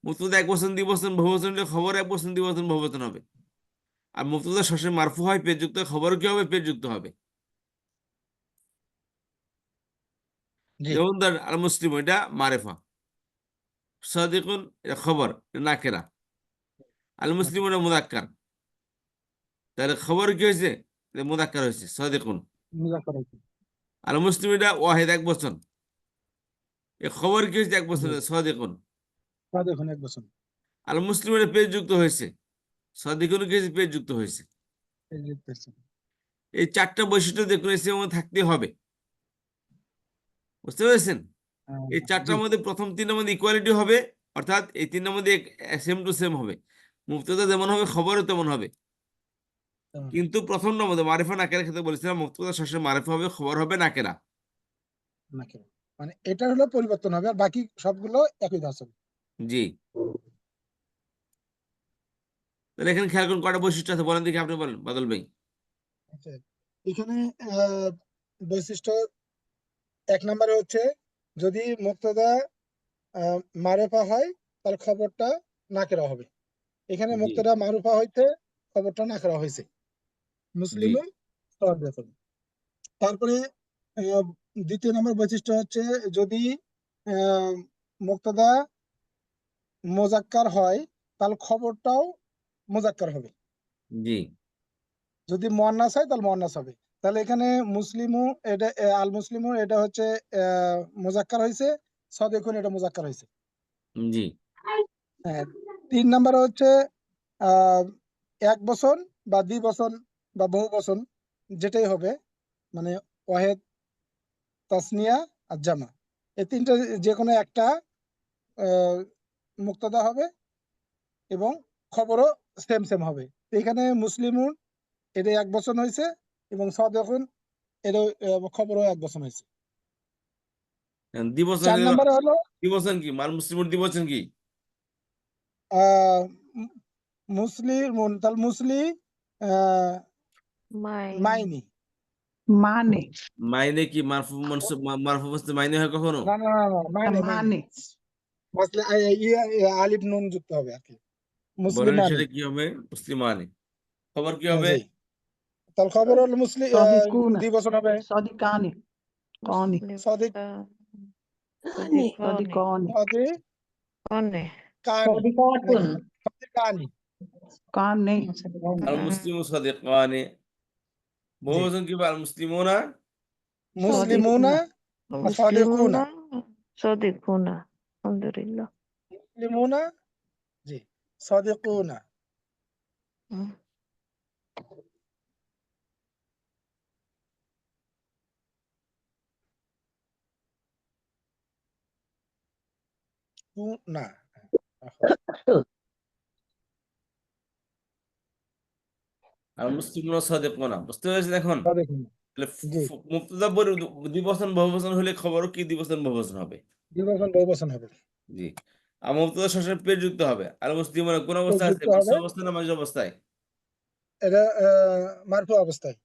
[SPEAKER 1] মুবতাদা এক বচন দ্বিবচন বহুবচন হলে খবর এক বচন দ্বিবচন বহুবচন হবে। আর মুবতাদা সবসময় মারফু হয়, পেজ যুক্ত হয়, খবর কি হবে? পেজ যুক্ত হবে।
[SPEAKER 5] জি,
[SPEAKER 1] যেমন ধর আল মুসলিম, এটা মারিফা। সাদিকুন এটা খবর, এটা নাকেরা। আল মুসলিম এটা মুযাক্কার, তাহলে খবর কি হয়েছে? এটা মুযাক্কার হয়েছে, সাদিকুন।
[SPEAKER 5] মুজাক্কার হইতো।
[SPEAKER 1] আল মুসলিম এটা ওয়াহিদ, এক বচন। এ খবর কি হয়েছে? এক বচন,
[SPEAKER 5] জি,
[SPEAKER 1] সাদিকুন।
[SPEAKER 5] সাদিকুন এক বছর।
[SPEAKER 1] আল মুসলিম এটা পেজ যুক্ত হয়েছে, সাদিকুন কি হয়েছে? পেজ যুক্ত হয়েছে।
[SPEAKER 5] এই যে পেয়েছে।
[SPEAKER 1] এই 4টা বৈশিষ্ট্য দেখুন এর মধ্যে থাকতে হবে, বুঝতে পেরেছেন? এই
[SPEAKER 5] জি,
[SPEAKER 1] 4টার মধ্যে প্রথম 3টার মধ্যে ইকুয়ালিটি হবে, অর্থাৎ এই তিনটার মধ্যে সেম টু সেম হবে, মুবতাদা যেমন হবে খবরও তেমন হবে।
[SPEAKER 5] তেমন।
[SPEAKER 1] কিন্তু প্রথমটার মধ্যে মারিফা নাকেরার ক্ষেত্রে বলেছিলাম মুবতাদা সবসময় মারিফা হবে, খবর হবে নাকেরা।
[SPEAKER 5] নাকি মানে এটা হলো পরিবর্তন হবে, আর বাকি সবগুলো একই ধাঁচ হবে।
[SPEAKER 1] জি, তাহলে এখানে খেয়াল করুন কয়টা বৈশিষ্ট্য আছে বলেন দেখি, আপনি বলেন বাদল ভাই।
[SPEAKER 5] আচ্ছা, এখানে বৈশিষ্ট্য 1 নম্বরে হচ্ছে যদি মুবতাদা মারুফা হয় তাহলে খবরটা নাকেরা হবে। এখানে
[SPEAKER 1] জি
[SPEAKER 5] মুবতাদা মারুফা হইতে খবরটা নাকেরা হয়েছে,
[SPEAKER 1] জি
[SPEAKER 5] মুসলিমও সওয়াব। তারপরে 2য় নম্বর বৈশিষ্ট্য হচ্ছে যদি আহ, মুবতাদা মোজাক্কার হয় তাহলে খবরটাও মোজাক্কার হবে।
[SPEAKER 1] জি
[SPEAKER 5] যদি মুয়ান্নাস হয় তাহলে মুয়ান্নাস হবে। তাহলে এখানে মুসলিমু এটা আল মুসলিমু এটা হচ্ছে মোজাক্কার হয়েছে, সাদিকুন এটা মোজাক্কার হয়েছে।
[SPEAKER 1] জি
[SPEAKER 5] হ্যাঁ, 3 নম্বরে হচ্ছে আহ 1 বচন বা দ্বিবচন বা বহু বচন যেটাই হবে, মানে ওয়াহেদ, তাসনিয়া আর জামা, এই তিনটা যে কোনো একটা মুক্তাদা হবে এবং খবরও সেম সেম হবে। তো এখানে মুসলিমুন এটা 1 বচন হয়েছে এবং সাদিকুন এটা খবরও 1 বচন হয়েছে।
[SPEAKER 1] দ্বিবচন
[SPEAKER 5] 4 নম্বরে হলো
[SPEAKER 1] দ্বিবচন কি মাল মুসলিমের দ্বিবচন কি?
[SPEAKER 5] আহ মুসলিমুন তাহলে মুসলি আহ মাইনি।
[SPEAKER 2] মানে
[SPEAKER 1] মাইনে কি মারফু মনসুব মারফু মুসলিম মাইনে হয় কখনো?
[SPEAKER 5] না না না না, মাইনে মাইনে
[SPEAKER 2] মানে
[SPEAKER 5] আলিফ নুন যুক্ত হবে আর কি,
[SPEAKER 1] বলেন
[SPEAKER 5] মুসলিমানি।
[SPEAKER 1] সেটা কি হবে? মুসলিমানে। খবর কি
[SPEAKER 5] হ্যাঁ
[SPEAKER 1] হবে?
[SPEAKER 5] জি, তাহলে খবর হলো মুসলিম
[SPEAKER 2] সাদিকুনা
[SPEAKER 5] দ্বিবচন হবে
[SPEAKER 2] সাদিকানি কানি
[SPEAKER 5] সাদিক
[SPEAKER 2] সাদিকানি
[SPEAKER 5] সাদিকানি
[SPEAKER 3] صادقات
[SPEAKER 5] নাকি সাদিকানি।
[SPEAKER 2] কানে
[SPEAKER 1] আল মুসলিমু সাদিকানে।
[SPEAKER 5] জি,
[SPEAKER 1] বহুবচন কি হবে? আল মুসলিমুনা
[SPEAKER 5] মুসলিমুনা আর সাদিকুনা।
[SPEAKER 4] মুসলিমুনা সাদিকুনা। আলহামদুলিল্লাহ।
[SPEAKER 5] মুসলিমুনা জি, সাদিকুনা।
[SPEAKER 4] হুম।
[SPEAKER 5] না
[SPEAKER 1] আল মুসলিমুনা সাদিকুনা, বুঝতে পেরেছেন এখন?
[SPEAKER 5] সাদিকুনা
[SPEAKER 1] তাহলে
[SPEAKER 5] জি,
[SPEAKER 1] মুবতাদা দ্বিবচন বহুবচন হলে খবরও কি দ্বিবচন বহুবচন হবে?
[SPEAKER 5] দ্বিবচন বহুবচন হবে,
[SPEAKER 1] জি। আর মুবতাদা সবসময় পেট যুক্ত হবে। আল মুসলিমুনা কোন অবস্থায় আছে?
[SPEAKER 5] যুক্ত
[SPEAKER 1] মাসুর
[SPEAKER 5] হবে,
[SPEAKER 1] অবস্থায় না মাঝ অবস্থায়?
[SPEAKER 5] এটা মারফু অবস্থায়,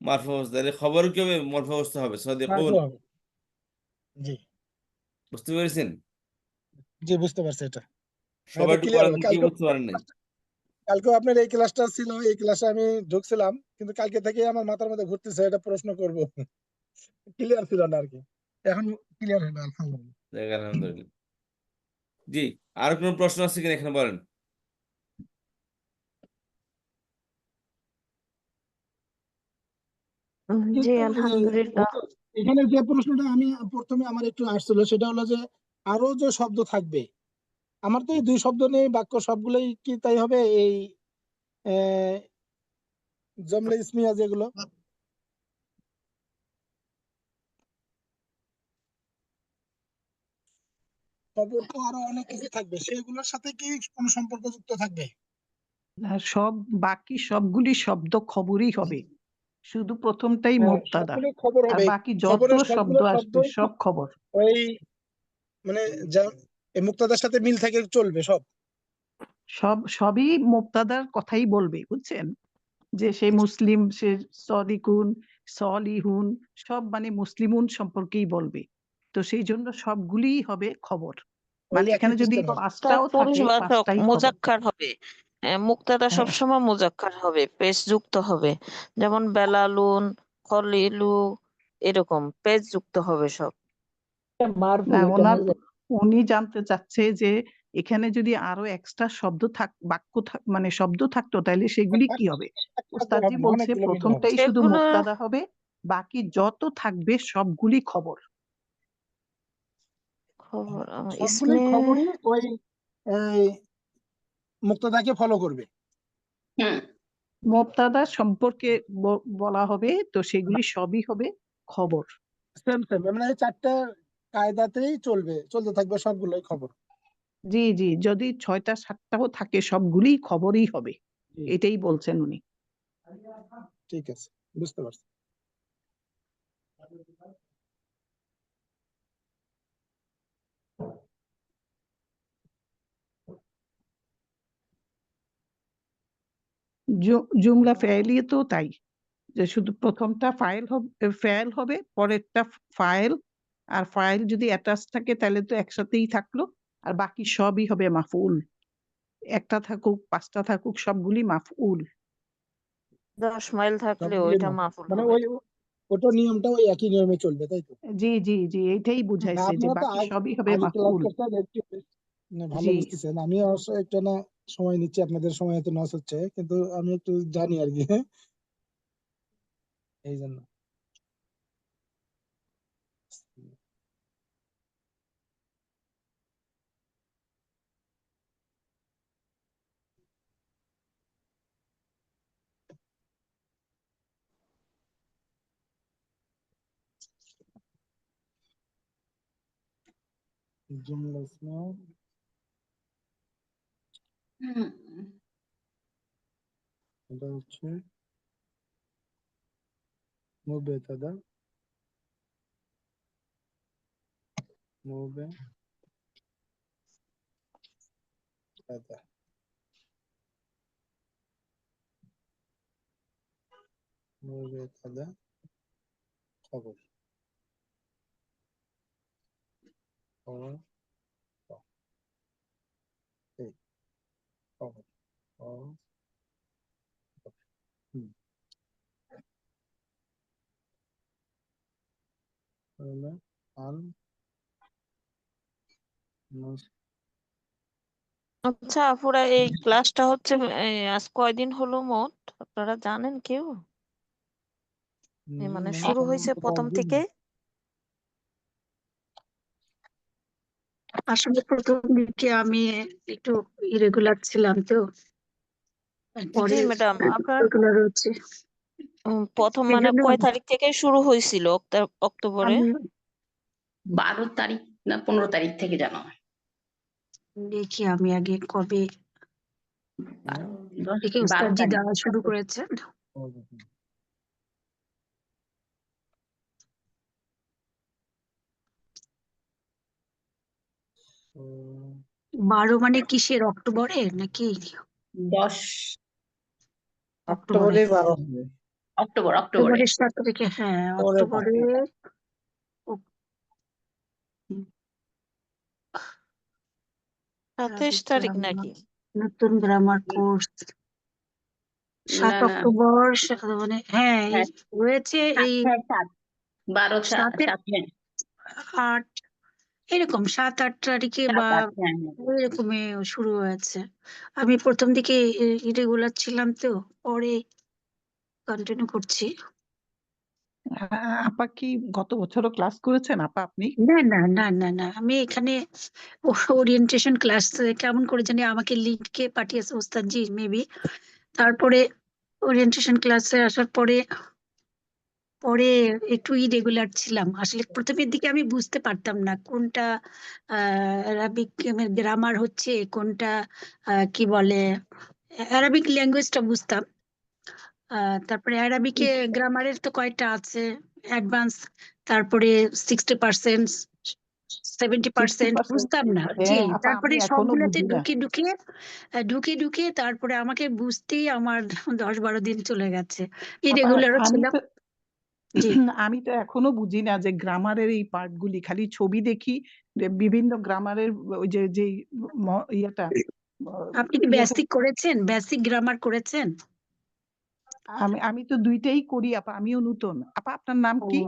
[SPEAKER 1] মারফু অবস্থায়। তাহলে খবর কি হবে? মারফু অবস্থা হবে,
[SPEAKER 5] মারফু
[SPEAKER 1] সাদিকুন।
[SPEAKER 5] হবে। জি
[SPEAKER 1] বুঝতে পেরেছেন?
[SPEAKER 5] জি, বুঝতে পারছি এটা।
[SPEAKER 1] সবাই
[SPEAKER 5] এটা
[SPEAKER 1] একটু
[SPEAKER 5] ক্লিয়ার
[SPEAKER 1] বলেন
[SPEAKER 5] হবে।
[SPEAKER 1] কি বুঝতে পারেন নাই?
[SPEAKER 5] কালকেও আপনার এই ক্লাসটা ছিল, এই ক্লাসে আমি ঢুকছিলাম, কিন্তু কালকে থেকে আমার মাথার মধ্যে ঘুরতেছে এটা প্রশ্ন করব, ক্লিয়ার ছিল না আর কি, এখন ক্লিয়ার হলো আলহামদুলিল্লাহ।
[SPEAKER 1] যাক, আলহামদুলিল্লাহ। জি, আর কোনো প্রশ্ন আছে কিনা এখানে বলেন।
[SPEAKER 4] জি
[SPEAKER 5] কিন্তু
[SPEAKER 4] আলহামদুলিল্লাহ।
[SPEAKER 5] এখানে যে প্রশ্নটা আমি প্রথমে আমার একটু আসছিল সেটা হলো যে আরো যে শব্দ থাকবে, আমার তো এই 2 শব্দ নেই বাক্য সবগুলোই কি তাই হবে এই আহ, জমলে ইসমিয়া যেগুলো, খবর তো আরো অনেক কিছু থাকবে, সেগুলোর সাথে কি কোনো সম্পর্ক যুক্ত থাকবে?
[SPEAKER 2] আর সব বাকি সবগুলি শব্দ খবরই হবে, শুধু প্রথমটাই মুবতাদা,
[SPEAKER 5] সবগুলো খবর
[SPEAKER 2] আর
[SPEAKER 5] হবে,
[SPEAKER 2] বাকি যত
[SPEAKER 5] খবরের
[SPEAKER 2] শব্দ
[SPEAKER 5] সবগুলো
[SPEAKER 2] আসবে
[SPEAKER 5] শব্দই
[SPEAKER 2] সব খবর।
[SPEAKER 5] ওই মানে যা এই মুক্তাদার সাথে মিল থেকে চলবে সব।
[SPEAKER 2] সবই মুবতাদার কথাই বলবে, বুঝছেন, যে সে মুসলিম, সে সদিকুন, সলিহুন, সব মানে মুসলিমুন সম্পর্কেই বলবে। তো সেই জন্য সবগুলিই হবে খবর,
[SPEAKER 5] ওই
[SPEAKER 2] মানে
[SPEAKER 5] একই
[SPEAKER 2] এখানে যদি
[SPEAKER 5] সিস্টেম হবে।
[SPEAKER 2] পাঁচটাও থাকে
[SPEAKER 4] পরিবাচক
[SPEAKER 2] পাঁচটাই খবর।
[SPEAKER 4] মুজাক্কার হবে। মুক্তাদা
[SPEAKER 2] হ্যাঁ,
[SPEAKER 4] সবসময় মুজাক্কার হবে, পেশ যুক্ত হবে। যেমন বেলালুন, খলিলু, এরকম পেশ যুক্ত হবে সব।
[SPEAKER 2] না উনি জানতে চাচ্ছে যে এখানে যদি আরো এক্সট্রা শব্দ বাক্য মানে শব্দ থাকতো তাহলে সেগুলি কি হবে।
[SPEAKER 5] একটা
[SPEAKER 2] উস্তাদজি
[SPEAKER 5] হবে না,
[SPEAKER 2] বলছে
[SPEAKER 5] অনেকগুলো মিলে হবে।
[SPEAKER 2] প্রথমটাই শুধু
[SPEAKER 4] সেগুলো
[SPEAKER 2] মুবতাদা হবে, বাকি যত থাকবে সবগুলি খবর।
[SPEAKER 4] খবর
[SPEAKER 5] সবগুলোই
[SPEAKER 4] ইসমে
[SPEAKER 5] খবরই ওই এই মুক্তাদাকে ফলো করবে।
[SPEAKER 2] মুবতাদা সম্পর্কে বলা হবে, তো সেগুলি সবই হবে খবর।
[SPEAKER 5] সেম সেম মানে এই 4টা কায়দাতেই চলতে থাকবে সবগুলোই খবর।
[SPEAKER 2] জি জি, যদি 6টা 7টাও থাকে সবগুলি খবরই হবে,
[SPEAKER 5] জি,
[SPEAKER 2] এটাই বলছেন উনি।
[SPEAKER 5] ঠিক আছে, বুঝতে পারছি।
[SPEAKER 2] জুমলা ফেলিয়ে তো তাই, যে শুধু প্রথমটা ফেল হবে, পরেরটা ফাইল, আর ফাইল যদি অ্যাটাচ থাকে তাহলে তো একসাথেই থাকলো, আর বাকি সবই হবে মাফউল। একটা থাকুক 5টা থাকুক সবগুলি মাফউল।
[SPEAKER 4] 10 মাইল থাকলে
[SPEAKER 5] সবগুলি
[SPEAKER 4] ওইটা
[SPEAKER 5] মাপ
[SPEAKER 4] মাফুল
[SPEAKER 5] মানে
[SPEAKER 4] হবে।
[SPEAKER 5] ওই ওটা নিয়মটা ওই একই নিয়মে চলবে, তাই তো?
[SPEAKER 2] জি জি জি, এইটাই
[SPEAKER 5] না,
[SPEAKER 2] বুঝাইছে যে
[SPEAKER 5] আপনারা তো
[SPEAKER 2] বাকি সবই হবে
[SPEAKER 5] আগে ক্লাস
[SPEAKER 2] মাফউল।
[SPEAKER 5] করছেন, একটু মানে ভালো
[SPEAKER 2] জি
[SPEAKER 5] বুঝতেছেন। আমি অবশ্য একটু না সময় নিচ্ছি, আপনাদের সময় হয়তো নষ্ট হচ্ছে, কিন্তু আমি একটু জানি আর কি, এই জন্য। জুমলা ইসমে এটা হচ্ছে মুবেতাদা, মুবেতাদা, মুবেতাদা খবর, খবর, এই খবর, খবর, হুম, তাহলে আল মুস-
[SPEAKER 4] আচ্ছা আপুরা, এই ক্লাসটা হচ্ছে আজ কয়দিন হলো মোট, আপনারা জানেন কেউ? মানে শুরু
[SPEAKER 5] এখন
[SPEAKER 4] হয়েছে
[SPEAKER 5] তো
[SPEAKER 4] প্রথম
[SPEAKER 5] কয়েকদিন।
[SPEAKER 4] থেকে?
[SPEAKER 3] আসলে প্রথম দিকে আমি একটু ইরেগুলার ছিলাম, তো পরে
[SPEAKER 4] জি ম্যাডাম, আপনার
[SPEAKER 3] রেগুলার হচ্ছে।
[SPEAKER 4] প্রথম
[SPEAKER 3] এই
[SPEAKER 4] মানে
[SPEAKER 3] জন্য
[SPEAKER 4] কয় তারিখ থেকে শুরু হয়েছিল অক্টোবরে?
[SPEAKER 3] আমি
[SPEAKER 6] 12 তারিখ না 15 তারিখ থেকে জানো।
[SPEAKER 3] দেখি আমি আগে কবে থেকে
[SPEAKER 6] 12
[SPEAKER 3] উস্তাদজি
[SPEAKER 6] তারিখ।
[SPEAKER 3] দেওয়া শুরু করেছেন।
[SPEAKER 5] উম,
[SPEAKER 3] 12 মানে কিসের, অক্টোবরে নাকি?
[SPEAKER 6] 10
[SPEAKER 3] অক্টোবরে।
[SPEAKER 5] অক্টোবরে 12 হবে।
[SPEAKER 6] অক্টোবরে।
[SPEAKER 3] অক্টোবরের 7 তারিখে, হ্যাঁ
[SPEAKER 5] পরে
[SPEAKER 3] অক্টোবরে। ও-
[SPEAKER 4] 27
[SPEAKER 3] Arabic
[SPEAKER 4] তারিখ
[SPEAKER 3] grammar,
[SPEAKER 4] নাকি?
[SPEAKER 3] নতুন গ্রামার কোর্স 7
[SPEAKER 6] না না,
[SPEAKER 3] অক্টোবর, মানে হ্যাঁ এই
[SPEAKER 6] হ্যাঁ
[SPEAKER 3] হয়েছে এই
[SPEAKER 6] 12
[SPEAKER 3] 7
[SPEAKER 6] 7
[SPEAKER 3] 8 এরকম 7-8 তারিখে বা
[SPEAKER 6] 7 হ্যাঁ।
[SPEAKER 3] এরকমই শুরু হয়েছে। আমি প্রথম দিকে ইরেগুলার ছিলাম, তো পরে কন্টিনিউ করছি।
[SPEAKER 2] আপা কি গত বছরও ক্লাস করেছেন আপা আপনি?
[SPEAKER 3] না না না না না, আমি এখানে ওরিয়েন্টেশন ক্লাস কেমন করে জানি আমাকে লিঙ্কে পাঠিয়েছে ওস্তাদজি মেবি। তারপরে ওরিয়েন্টেশন ক্লাসে আসার পরে পরে একটু ইরেগুলার ছিলাম। আসলে প্রথমের দিকে আমি বুঝতে পারতাম না কোনটা অ্যারাবিক গ্রামার হচ্ছে, কোনটা কি বলে অ্যারাবিক ল্যাঙ্গুয়েজটা বুঝতাম। তারপরে অ্যারাবিকে গ্রামারের তো কয়টা আছে, অ্যাডভান্স, তারপরে 60%, 70%
[SPEAKER 2] 60%?
[SPEAKER 3] বুঝতাম না। জি,
[SPEAKER 2] হ্যাঁ আপা,
[SPEAKER 3] তারপরে
[SPEAKER 2] আমি এখনো
[SPEAKER 3] সবগুলোতে
[SPEAKER 2] বুঝি না।
[SPEAKER 3] ঢুকে তারপরে আমাকে বুঝতেই আমার 10-12 দিন চলে গেছে।
[SPEAKER 2] আপা
[SPEAKER 3] ইরেগুলারও
[SPEAKER 2] আমি
[SPEAKER 3] ছিলাম।
[SPEAKER 2] তো
[SPEAKER 3] জি,
[SPEAKER 2] আমি তো এখনো বুঝি না যে গ্রামারের এই পার্টগুলি, খালি ছবি দেখি যে বিভিন্ন গ্রামারের ওই যে যে ইয়েটা
[SPEAKER 3] আপনি কি
[SPEAKER 2] ইয়েটা
[SPEAKER 3] বেসিক করেছেন, বেসিক গ্রামার করেছেন?
[SPEAKER 2] আমি তো দুইটাই করি আপা, আমিও নতুন। আপা আপনার নাম
[SPEAKER 3] ও,
[SPEAKER 2] কি?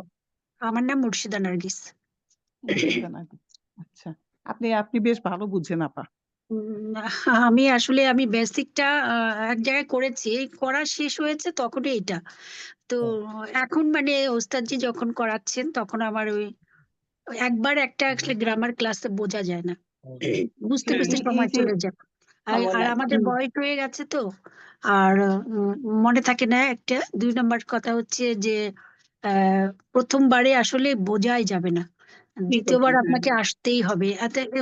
[SPEAKER 3] আমার নাম মুর্শিদা নার্গিস।
[SPEAKER 2] মুর্শিদা নাকি? আচ্ছা, আপনি আপনি বেশ ভালো বুঝেন আপা।
[SPEAKER 3] উম, আমি বেসিকটা এক জায়গায় করেছি, এই করা শেষ হয়েছে তখনই এটা। তো এখন মানে ওস্তাদজি যখন করাচ্ছেন তখন আমার ওই একবার একটা আসলে গ্রামার ক্লাসে বোঝা যায় না, বুঝতে বুঝতে
[SPEAKER 2] এই এই
[SPEAKER 3] সময়
[SPEAKER 2] যে
[SPEAKER 3] চলে যায়। আর
[SPEAKER 6] খবর
[SPEAKER 3] আর
[SPEAKER 6] লাগে।
[SPEAKER 3] আমাদের বয়স হয়ে গেছে তো, আর মনে থাকে না একটা। 2 নম্বর কথা হচ্ছে যে আহ প্রথমবারে আসলে বোঝাই যাবে না, দ্বিতীয়বার
[SPEAKER 2] হ্যাঁ।
[SPEAKER 3] আপনাকে আসতেই হবে।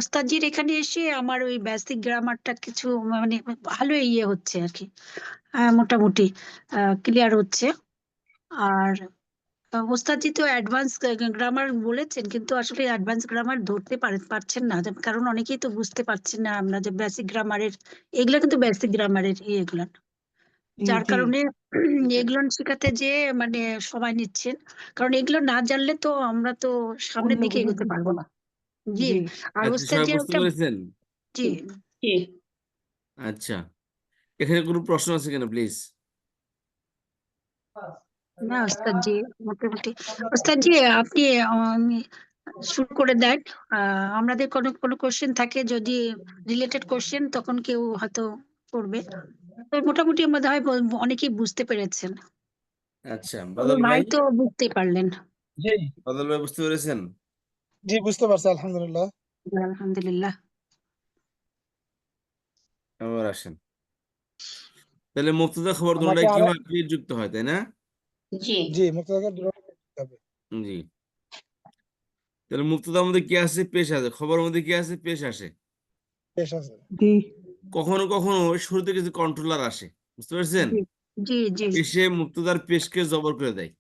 [SPEAKER 3] ওস্তাদজির এখানে এসে আমার ওই বেসিক গ্রামারটা কিছু মানে ভালো ইয়ে হচ্ছে আর কি, মোটামুটি ক্লিয়ার হচ্ছে। আর ওস্তাদজি তো অ্যাডভান্স গ্রামার বলেছেন, কিন্তু আসলে অ্যাডভান্স গ্রামার ধরতে পারছেন না, কারণ অনেকেই তো বুঝতে পারছেন না আমরা যে বেসিক গ্রামারের, এগুলা কিন্তু বেসিক গ্রামারের ইয়েগুলা, যার
[SPEAKER 2] জি
[SPEAKER 3] কারণে এগুলো শেখাতে যে মানে সময় নিচ্ছেন, কারণ এগুলো না জানলে তো আমরা তো সামনের
[SPEAKER 2] অন্য
[SPEAKER 3] দিকে
[SPEAKER 2] কিছু
[SPEAKER 3] এগোতে পারবো
[SPEAKER 2] বুঝবো
[SPEAKER 3] না।
[SPEAKER 2] না।
[SPEAKER 3] জি।
[SPEAKER 2] জি
[SPEAKER 3] আর
[SPEAKER 1] আচ্ছা,
[SPEAKER 3] ওস্তাদ
[SPEAKER 1] সবাই
[SPEAKER 3] যে
[SPEAKER 1] বুঝতে পেরেছেন?
[SPEAKER 3] জি
[SPEAKER 6] জি
[SPEAKER 1] আচ্ছা, এখানে কোনো প্রশ্ন আছে কিনা প্লিজ?
[SPEAKER 3] না ওস্তাদ জি, মোটামুটি ওস্তাদ জি আপনি শুরু করে দেন। আমাদের কোনো কোনো কোশ্চেন থাকে, যদি রিলেটেড কোশ্চেন, তখন কেউ হয়তো করবে। তো মোটামুটি আমাদের হয় অনেকেই বুঝতে পেরেছেন।
[SPEAKER 1] আচ্ছা,
[SPEAKER 3] তবে
[SPEAKER 1] বাদল
[SPEAKER 3] ভাই
[SPEAKER 1] ভাই,
[SPEAKER 3] তো বুঝতেই পারলেন।
[SPEAKER 5] জি
[SPEAKER 1] বাদল ভাই বুঝতে পেরেছেন?
[SPEAKER 5] জি বুঝতে পারছি আলহামদুলিল্লাহ।
[SPEAKER 3] আলহামদুলিল্লাহ।
[SPEAKER 1] আবার আসেন। তাহলে মুক্তদা খবর
[SPEAKER 5] আমাকে
[SPEAKER 1] দুটাই কি
[SPEAKER 5] আরো
[SPEAKER 1] হয়? ক্লিয়ার যুক্ত হয়, তাই না?
[SPEAKER 6] জি
[SPEAKER 5] জি মুক্তাদাকে দূরে রাখতে হবে।
[SPEAKER 1] জি। তাহলে মুক্তদার মধ্যে কি আছে? পেশ আছে। খবরের মধ্যে কি আছে? পেশ আসে।
[SPEAKER 5] বেশ আছে।
[SPEAKER 2] জি
[SPEAKER 1] কখনো কখনো শুরুতে কিছু কন্ট্রোলার আসে, বুঝতে পারছেন?
[SPEAKER 3] জি জি জি
[SPEAKER 1] এসে মুক্তদার পেশকে জবর করে দেয়,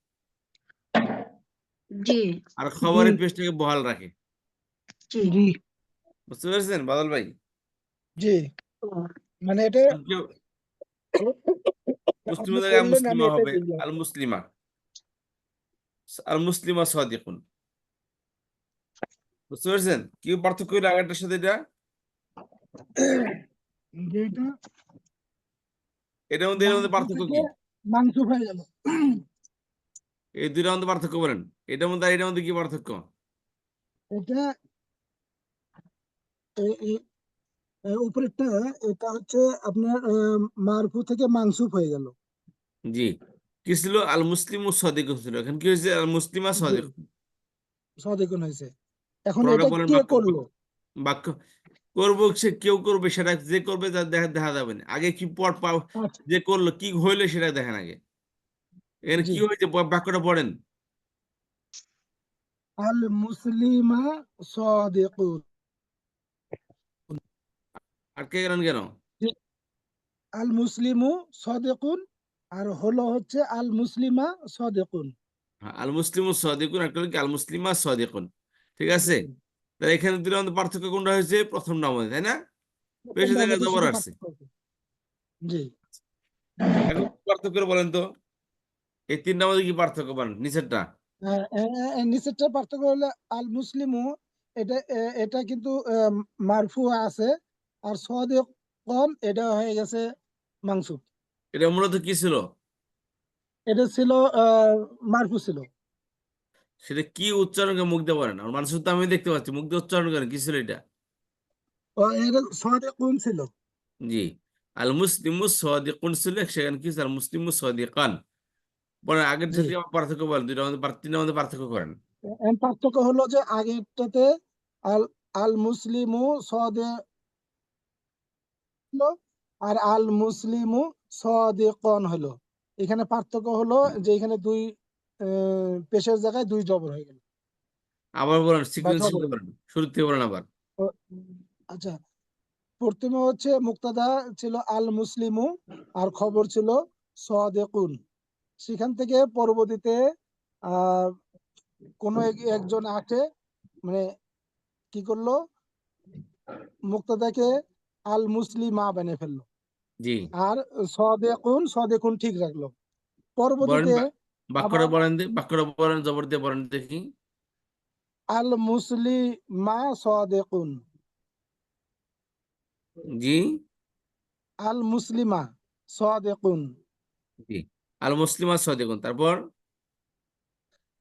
[SPEAKER 3] জি
[SPEAKER 1] আর
[SPEAKER 2] জি
[SPEAKER 1] খবরের পেশটাকে বহাল রাখে।
[SPEAKER 3] জি।
[SPEAKER 2] জি
[SPEAKER 1] বুঝতে পেরেছেন বাদল ভাই?
[SPEAKER 5] জি
[SPEAKER 3] ও,
[SPEAKER 5] মানে এটা
[SPEAKER 1] কেউ
[SPEAKER 5] আপনি
[SPEAKER 1] মুসলিমা জায়গায়
[SPEAKER 5] বললেন আমি
[SPEAKER 1] মুসলিমা
[SPEAKER 5] এটাই
[SPEAKER 1] হবে,
[SPEAKER 5] বুঝলাম।
[SPEAKER 1] আল মুসলিমা, আল মুসলিমা সাদিকুন। বুঝতে পারছেন কি পার্থক্য হইলো আগেরটার সাথে এটা?
[SPEAKER 5] যে এটা
[SPEAKER 1] এটার মধ্যে
[SPEAKER 5] মাংস
[SPEAKER 1] পার্থক্য
[SPEAKER 5] থেকে
[SPEAKER 1] কি?
[SPEAKER 5] মাংস হয়ে গেল।
[SPEAKER 1] এই দুইটার মধ্যে পার্থক্য বলেন। এটার মধ্যে আর এটার মধ্যে কি পার্থক্য?
[SPEAKER 5] এটা উপরেরটা, এটা হচ্ছে আপনার মারফু থেকে মানসুব হয়ে গেল।
[SPEAKER 1] জি, কি ছিল? আল মুসলিম সাদিক ছিল, এখন কি হয়েছে? আল মুসলিমা
[SPEAKER 5] জি
[SPEAKER 1] সাদিক।
[SPEAKER 5] সদেগুন হয়েছে। এখন
[SPEAKER 1] পড়াটা
[SPEAKER 5] এটা
[SPEAKER 1] বলেন,
[SPEAKER 5] কে
[SPEAKER 1] বাক্য
[SPEAKER 5] করলো?
[SPEAKER 1] বাক্য করবো, সে কেউ করবে, সেটা যে করবে তার দেখা দেখা যাবে না। আগে কি পর পাও,
[SPEAKER 5] আচ্ছা
[SPEAKER 1] যে করলো কি হইলো সেটা দেখেন আগে। এখানে
[SPEAKER 5] জি
[SPEAKER 1] কি হয়েছে বাক্যটা পড়েন।
[SPEAKER 5] আল মুসলিমা সদেকুন।
[SPEAKER 1] আটকে গেলেন কেন?
[SPEAKER 5] আল মুসলিমু সদেকুন আর হলো হচ্ছে আল মুসলিমা সদেকুন।
[SPEAKER 1] হ্যাঁ, আল মুসলিম সাদিকুন, একটা হলো কি আল মুসলিমা সাদিকুন। ঠিক আছে, তাহলে এখানে দুটোর মধ্যে পার্থক্য কোনটা হয়েছে? প্রথমটা মধ্যে, তাই না? পেশে
[SPEAKER 5] কোনটার
[SPEAKER 1] জায়গায়
[SPEAKER 5] মধ্যে
[SPEAKER 1] জবর
[SPEAKER 5] শুধু
[SPEAKER 1] আসছে।
[SPEAKER 5] পার্থক্য আছে। জি
[SPEAKER 1] এখন পার্থক্য করে বলেন তো, এই তিনটার মধ্যে কি পার্থক্য বলেন নিচেরটা?
[SPEAKER 5] নিচেরটা পার্থক্য হলো আল মুসলিমু, এটা কিন্তু মারফু আছে, আর সদেকুন এটা হয়ে গেছে মানসুব।
[SPEAKER 1] এটা মূলত কি ছিল?
[SPEAKER 5] এটা ছিল মারফু ছিল।
[SPEAKER 1] সেটা কি উচ্চারণ করে মুখ দিয়ে বলেন? আর মানুষের তো আমি দেখতে পাচ্ছি মুখ দিয়ে উচ্চারণ করেন, কি ছিল এটা?
[SPEAKER 5] এটা সদেকুন ছিল।
[SPEAKER 1] জি, আল মুসলিমু সাদিকুন ছিল, সেখানে কি ছিল? আল মুসলিমু সাদিকান। বলেন আগের
[SPEAKER 5] জি
[SPEAKER 1] সাথে আমার পার্থক্য বলেন, দুইটার মধ্যে তিনটার মধ্যে পার্থক্য করেন।
[SPEAKER 5] পার্থক্য হলো যে আগেরটাতে আল আল মুসলিমু সদে হলো, আর আল মুসলিমু সদেকন হলো। এখানে পার্থক্য হলো যে এখানে দুই পেশের জায়গায় দুই জবর হয়ে গেল
[SPEAKER 1] আবার বলেন,
[SPEAKER 5] বা
[SPEAKER 1] সিকুয়েন্স
[SPEAKER 5] জবর।
[SPEAKER 1] বলেন, শুরু থেকে বলেন আবার।
[SPEAKER 5] ও, আচ্ছা, প্রথমে হচ্ছে মুক্তাদা ছিল আল মুসলিমু আর খবর ছিল সদেকুন। সেখান থেকে পরবর্তীতে আহ কোন একজন আসে, মানে কি করলো, মুক্তাদাকে আল মুসলিমা বানিয়ে ফেললো,
[SPEAKER 1] জি,
[SPEAKER 5] আর সদেকুন ঠিক রাখলো।
[SPEAKER 1] বলেন
[SPEAKER 5] পরবর্তীতে
[SPEAKER 1] বাক্যটা
[SPEAKER 5] আবার
[SPEAKER 1] বলেন, বাক্যটা বলেন, জবর দিয়ে বলেন দেখি।
[SPEAKER 5] আল মুসলিমা সদেকুন।
[SPEAKER 1] জি
[SPEAKER 5] আল মুসলিমা সদেকুন।
[SPEAKER 1] জি, আল মুসলিমা সাদিকুন, তারপর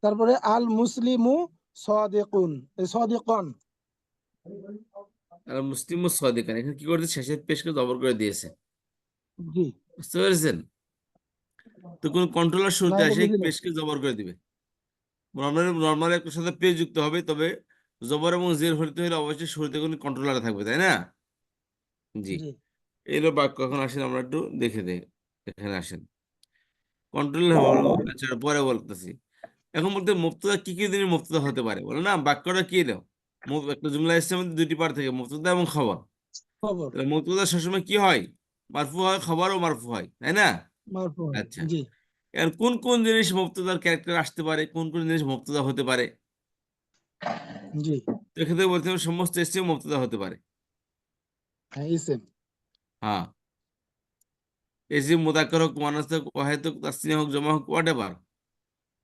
[SPEAKER 5] তারপরে আল মুসলিমু সদেকুন, সদেকন।
[SPEAKER 1] আল মুসলিমু সাদিকান, এখানে কি করছে? শেষের পেশকে জবর করে দিয়েছে।
[SPEAKER 5] জি
[SPEAKER 1] বুঝতে পেরেছেন? তো কোন কন্ট্রোলার
[SPEAKER 5] না
[SPEAKER 1] শুরুতে
[SPEAKER 5] এটা
[SPEAKER 1] আসে
[SPEAKER 5] বুঝি নাই।
[SPEAKER 1] পেশকে জবর করে দিবে। নর্মালি একটা সাথে পেশ যুক্ত হবে, তবে জবর এবং জের হইতে হলে অবশ্যই শুরুতে কোনো কন্ট্রোলার থাকবে, তাই না? জি,
[SPEAKER 5] জি
[SPEAKER 1] এই হলো বাক্য। এখন আসেন আমরা একটু দেখে দেই, এখানে আসেন। কন্ট্রোল হলো, আচ্ছা পরে বলতেছি। এখন বলতে মুবতাদা কি কি দিনে মুবতাদা হতে পারে বলো না, বাক্যটা কি এলো, একটা জুমলা এসছে আমাদের দুইটি পার্ট থেকে, মুবতাদা এবং খবর।
[SPEAKER 5] খবর
[SPEAKER 1] তাহলে মুবতাদা সবসময় কি হয়, মারফু হয়, খবরও মারফু হয়, তাই না?
[SPEAKER 5] মারফু হয়।
[SPEAKER 1] আচ্ছা,
[SPEAKER 5] জি
[SPEAKER 1] এখন কোন কোন জিনিস মুবতাদার ক্যারেক্টার আসতে পারে, কোন কোন জিনিস মুবতাদা হতে পারে?
[SPEAKER 5] জি
[SPEAKER 1] তো এক্ষেত্রে বলতে হবে সমস্ত ইসম মুবতাদা হতে পারে।
[SPEAKER 5] হ্যাঁ ইসেম
[SPEAKER 1] হ্যাঁ, ইসম মুযাক্কার হোক, মুয়ান্নাস হোক, ওয়াহিদ হোক, তাসনিয়া হোক, জমা হোক, হোয়াটএভার,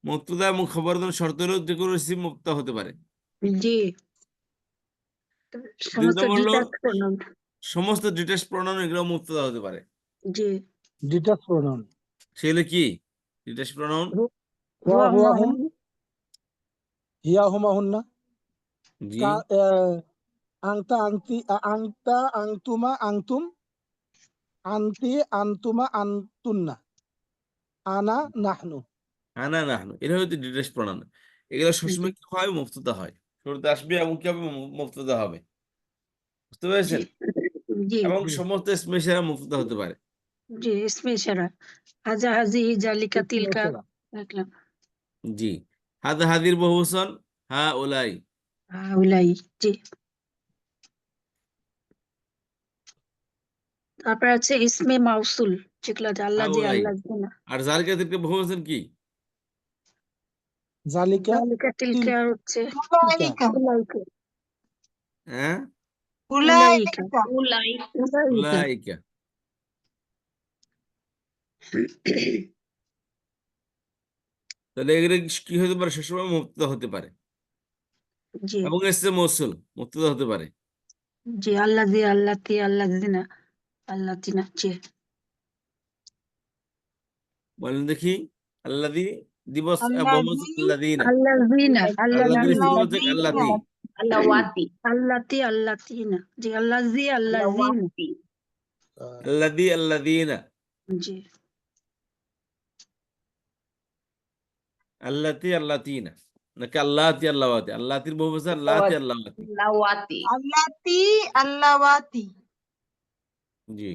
[SPEAKER 1] মুবতাদা এবং খবরের জন্য শর্ত হলেও যে কোনো ইসম মুবতাদা হতে পারে।
[SPEAKER 3] জি,
[SPEAKER 1] দুই
[SPEAKER 3] সমস্ত
[SPEAKER 1] নম্বর হলো
[SPEAKER 3] ডিটাচ প্রনাউন।
[SPEAKER 1] সমস্ত ডিটেলস প্রণয়ন, এগুলো মুবতাদা হতে পারে।
[SPEAKER 3] জি,
[SPEAKER 5] ডিটাচ প্রোনাউন
[SPEAKER 1] সেগুলো কি ডিটেলস প্রণয়ন?
[SPEAKER 5] হুয়া
[SPEAKER 3] হুয়া
[SPEAKER 5] হুয়া
[SPEAKER 3] হুমা
[SPEAKER 5] হুম,
[SPEAKER 3] হুম।
[SPEAKER 5] হিয়া হুমা হুন্না,
[SPEAKER 1] জি,
[SPEAKER 5] কা আংতা আংতি আংতা আংতুমা আংতুম, আন্তি আন্তুমা আন্তুন্না, আনা নাহনু।
[SPEAKER 1] আনা নাহনু, এটা হচ্ছে ডিটেলস প্রণয়ন। এগুলো
[SPEAKER 3] জি
[SPEAKER 1] সবসময় কি হয়, মুবতাদা হয়, শুরুতে আসবে এবং কি হবে, মুবতাদা হবে। বুঝতে
[SPEAKER 3] জি
[SPEAKER 1] পেরেছেন?
[SPEAKER 3] জি
[SPEAKER 1] এবং
[SPEAKER 5] জি
[SPEAKER 1] সমস্ত ইসমের মুবতাদা হতে পারে।
[SPEAKER 3] জি, ইসমে ইশারা, হাজা হাজি জালিকা
[SPEAKER 5] ইসমে
[SPEAKER 3] তিলকা
[SPEAKER 5] ইশারা।
[SPEAKER 3] দেখলাম।
[SPEAKER 1] জি, হাদা হাদির বহুবচন, হা ওলাই।
[SPEAKER 3] উলাই। জি, তারপর আছে ইসমে মাউসুল, যেগুলো যে
[SPEAKER 1] হা
[SPEAKER 3] আল্লাহ যে
[SPEAKER 1] ওলাই।
[SPEAKER 3] আল্লাহ না।
[SPEAKER 1] আর জালিকা তিলকা বহুবচন কি?
[SPEAKER 5] জালিকা
[SPEAKER 3] জালিকা তিলকা আর হচ্ছে
[SPEAKER 5] তিলকা
[SPEAKER 3] উলাইকা।
[SPEAKER 1] হ্যাঁ,
[SPEAKER 3] উলাইকা
[SPEAKER 6] উলাই
[SPEAKER 3] উলাইকা।
[SPEAKER 1] উলাইকা। তাহলে এগুলো কি হতে পারে, সবসময় মুবতাদা হতে পারে।
[SPEAKER 3] জি
[SPEAKER 1] এবং এসে মৌসুল মুবতাদা হতে পারে।
[SPEAKER 3] জি, আল্লাহ জি আল্লাহ তি আল্লাহ জিনা আল্লাহ তিনা। জি,
[SPEAKER 1] বলেন দেখি, আল্লাযী দিবস বহুবচন আল্লাযীনা,
[SPEAKER 3] আল্লাহ জিনা আল্লাহ
[SPEAKER 1] আল্লাযীর
[SPEAKER 3] জিনা
[SPEAKER 1] বহুবচন আল্লাতী।
[SPEAKER 6] আল্লাওয়াতি
[SPEAKER 3] আল্লাহ তি আল্লাহ তিনা। জি, আল্লাহ জি আল্লাহ জিনা।
[SPEAKER 6] আল্লাওয়াতি
[SPEAKER 1] আল্লাযী আল্লাযীনা,
[SPEAKER 3] জি
[SPEAKER 1] আল্লাতী আল্লাতীনা, নাকি আল্লাতী আল্লাওয়াতি? আল্লাতীর বহুবচন আল্লাতী আল্লাওয়াতি।
[SPEAKER 6] আল্লাওয়াতি
[SPEAKER 7] আল্লাতি আল্লাওয়াতি।
[SPEAKER 1] জি,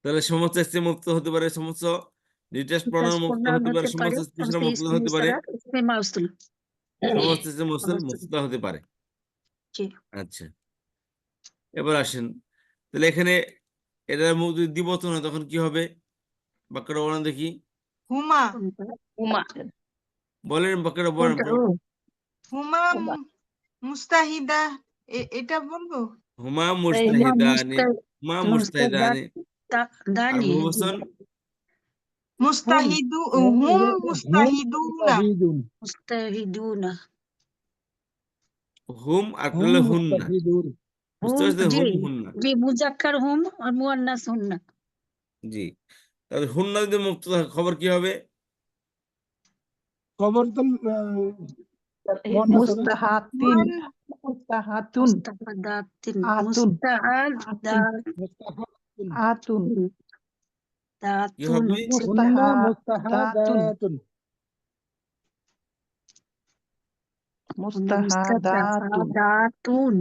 [SPEAKER 1] তাহলে সমস্ত ইসম মুবতাদা হতে পারে, সমস্ত ডিটেলস প্রণয়ন মুবতাদা
[SPEAKER 3] প্রণয়ন
[SPEAKER 1] হতে পারে,
[SPEAKER 3] হতে পারে,
[SPEAKER 1] সমস্ত
[SPEAKER 3] সমস্ত
[SPEAKER 1] ইসম মুবতাদা
[SPEAKER 3] ইসমে
[SPEAKER 1] হতে পারে,
[SPEAKER 3] ইশারা ইসমে মাউসুল।
[SPEAKER 1] সমস্ত ইসম মুরসাল
[SPEAKER 3] সমস্ত।
[SPEAKER 1] মুবতাদা হতে পারে।
[SPEAKER 3] জি,
[SPEAKER 1] আচ্ছা, এবার আসেন, তাহলে এখানে এটার মধ্যে যদি দ্বিবচন হয় তখন কি হবে, বাক্যটা বলেন দেখি,
[SPEAKER 7] হুমা
[SPEAKER 3] কোনটা
[SPEAKER 6] হুমা
[SPEAKER 1] বলেন বাক্যটা বলেন।
[SPEAKER 3] কোনটা ও
[SPEAKER 7] হুমা
[SPEAKER 6] হুমা
[SPEAKER 7] মুস্তাহিদা, এটা বলবো?
[SPEAKER 1] হুমা
[SPEAKER 3] হুমা
[SPEAKER 1] মুজতাহিদানি, হুমা
[SPEAKER 3] মুস্তাহিদাত
[SPEAKER 1] মুজতাহিদানি। আর
[SPEAKER 3] দানি।
[SPEAKER 1] বহুবচন
[SPEAKER 3] হুম
[SPEAKER 7] হুম
[SPEAKER 5] হুম
[SPEAKER 7] মুস্তাহিদুনা।
[SPEAKER 5] মুস্তাহিদুন,
[SPEAKER 3] মুস্তাহিদুনা।
[SPEAKER 1] হুম আর একটা
[SPEAKER 5] হুম
[SPEAKER 1] হলো হুন্না।
[SPEAKER 5] মুস্তাহিদুন।
[SPEAKER 1] বুঝতে
[SPEAKER 3] হুম,
[SPEAKER 1] পারছেন,
[SPEAKER 3] জি
[SPEAKER 1] হুম হুন্না।
[SPEAKER 3] জি, মুজাক্কার হুম আর মুয়ান্নাস হুন্না।
[SPEAKER 1] জি, তাহলে হুন্না যদি মুবতাদা হয়, খবর কি হবে?
[SPEAKER 5] খবর তো মুয়ান্নাস হবে।
[SPEAKER 2] মুস্তাহাতিন মুস্তাহাতুন
[SPEAKER 3] মুস্তাহাদাতিন
[SPEAKER 2] আতুন আতুন
[SPEAKER 5] মুস্তাহাতুন,
[SPEAKER 2] আতুন
[SPEAKER 1] কি
[SPEAKER 3] দাতুন।
[SPEAKER 1] হবে?
[SPEAKER 5] হুন্না
[SPEAKER 2] মুস্তাহাদাতুন
[SPEAKER 5] মুস্তাহাদাতুন,
[SPEAKER 2] মুস্তাহাদাতুন
[SPEAKER 3] মুস্তাহাদাতুন।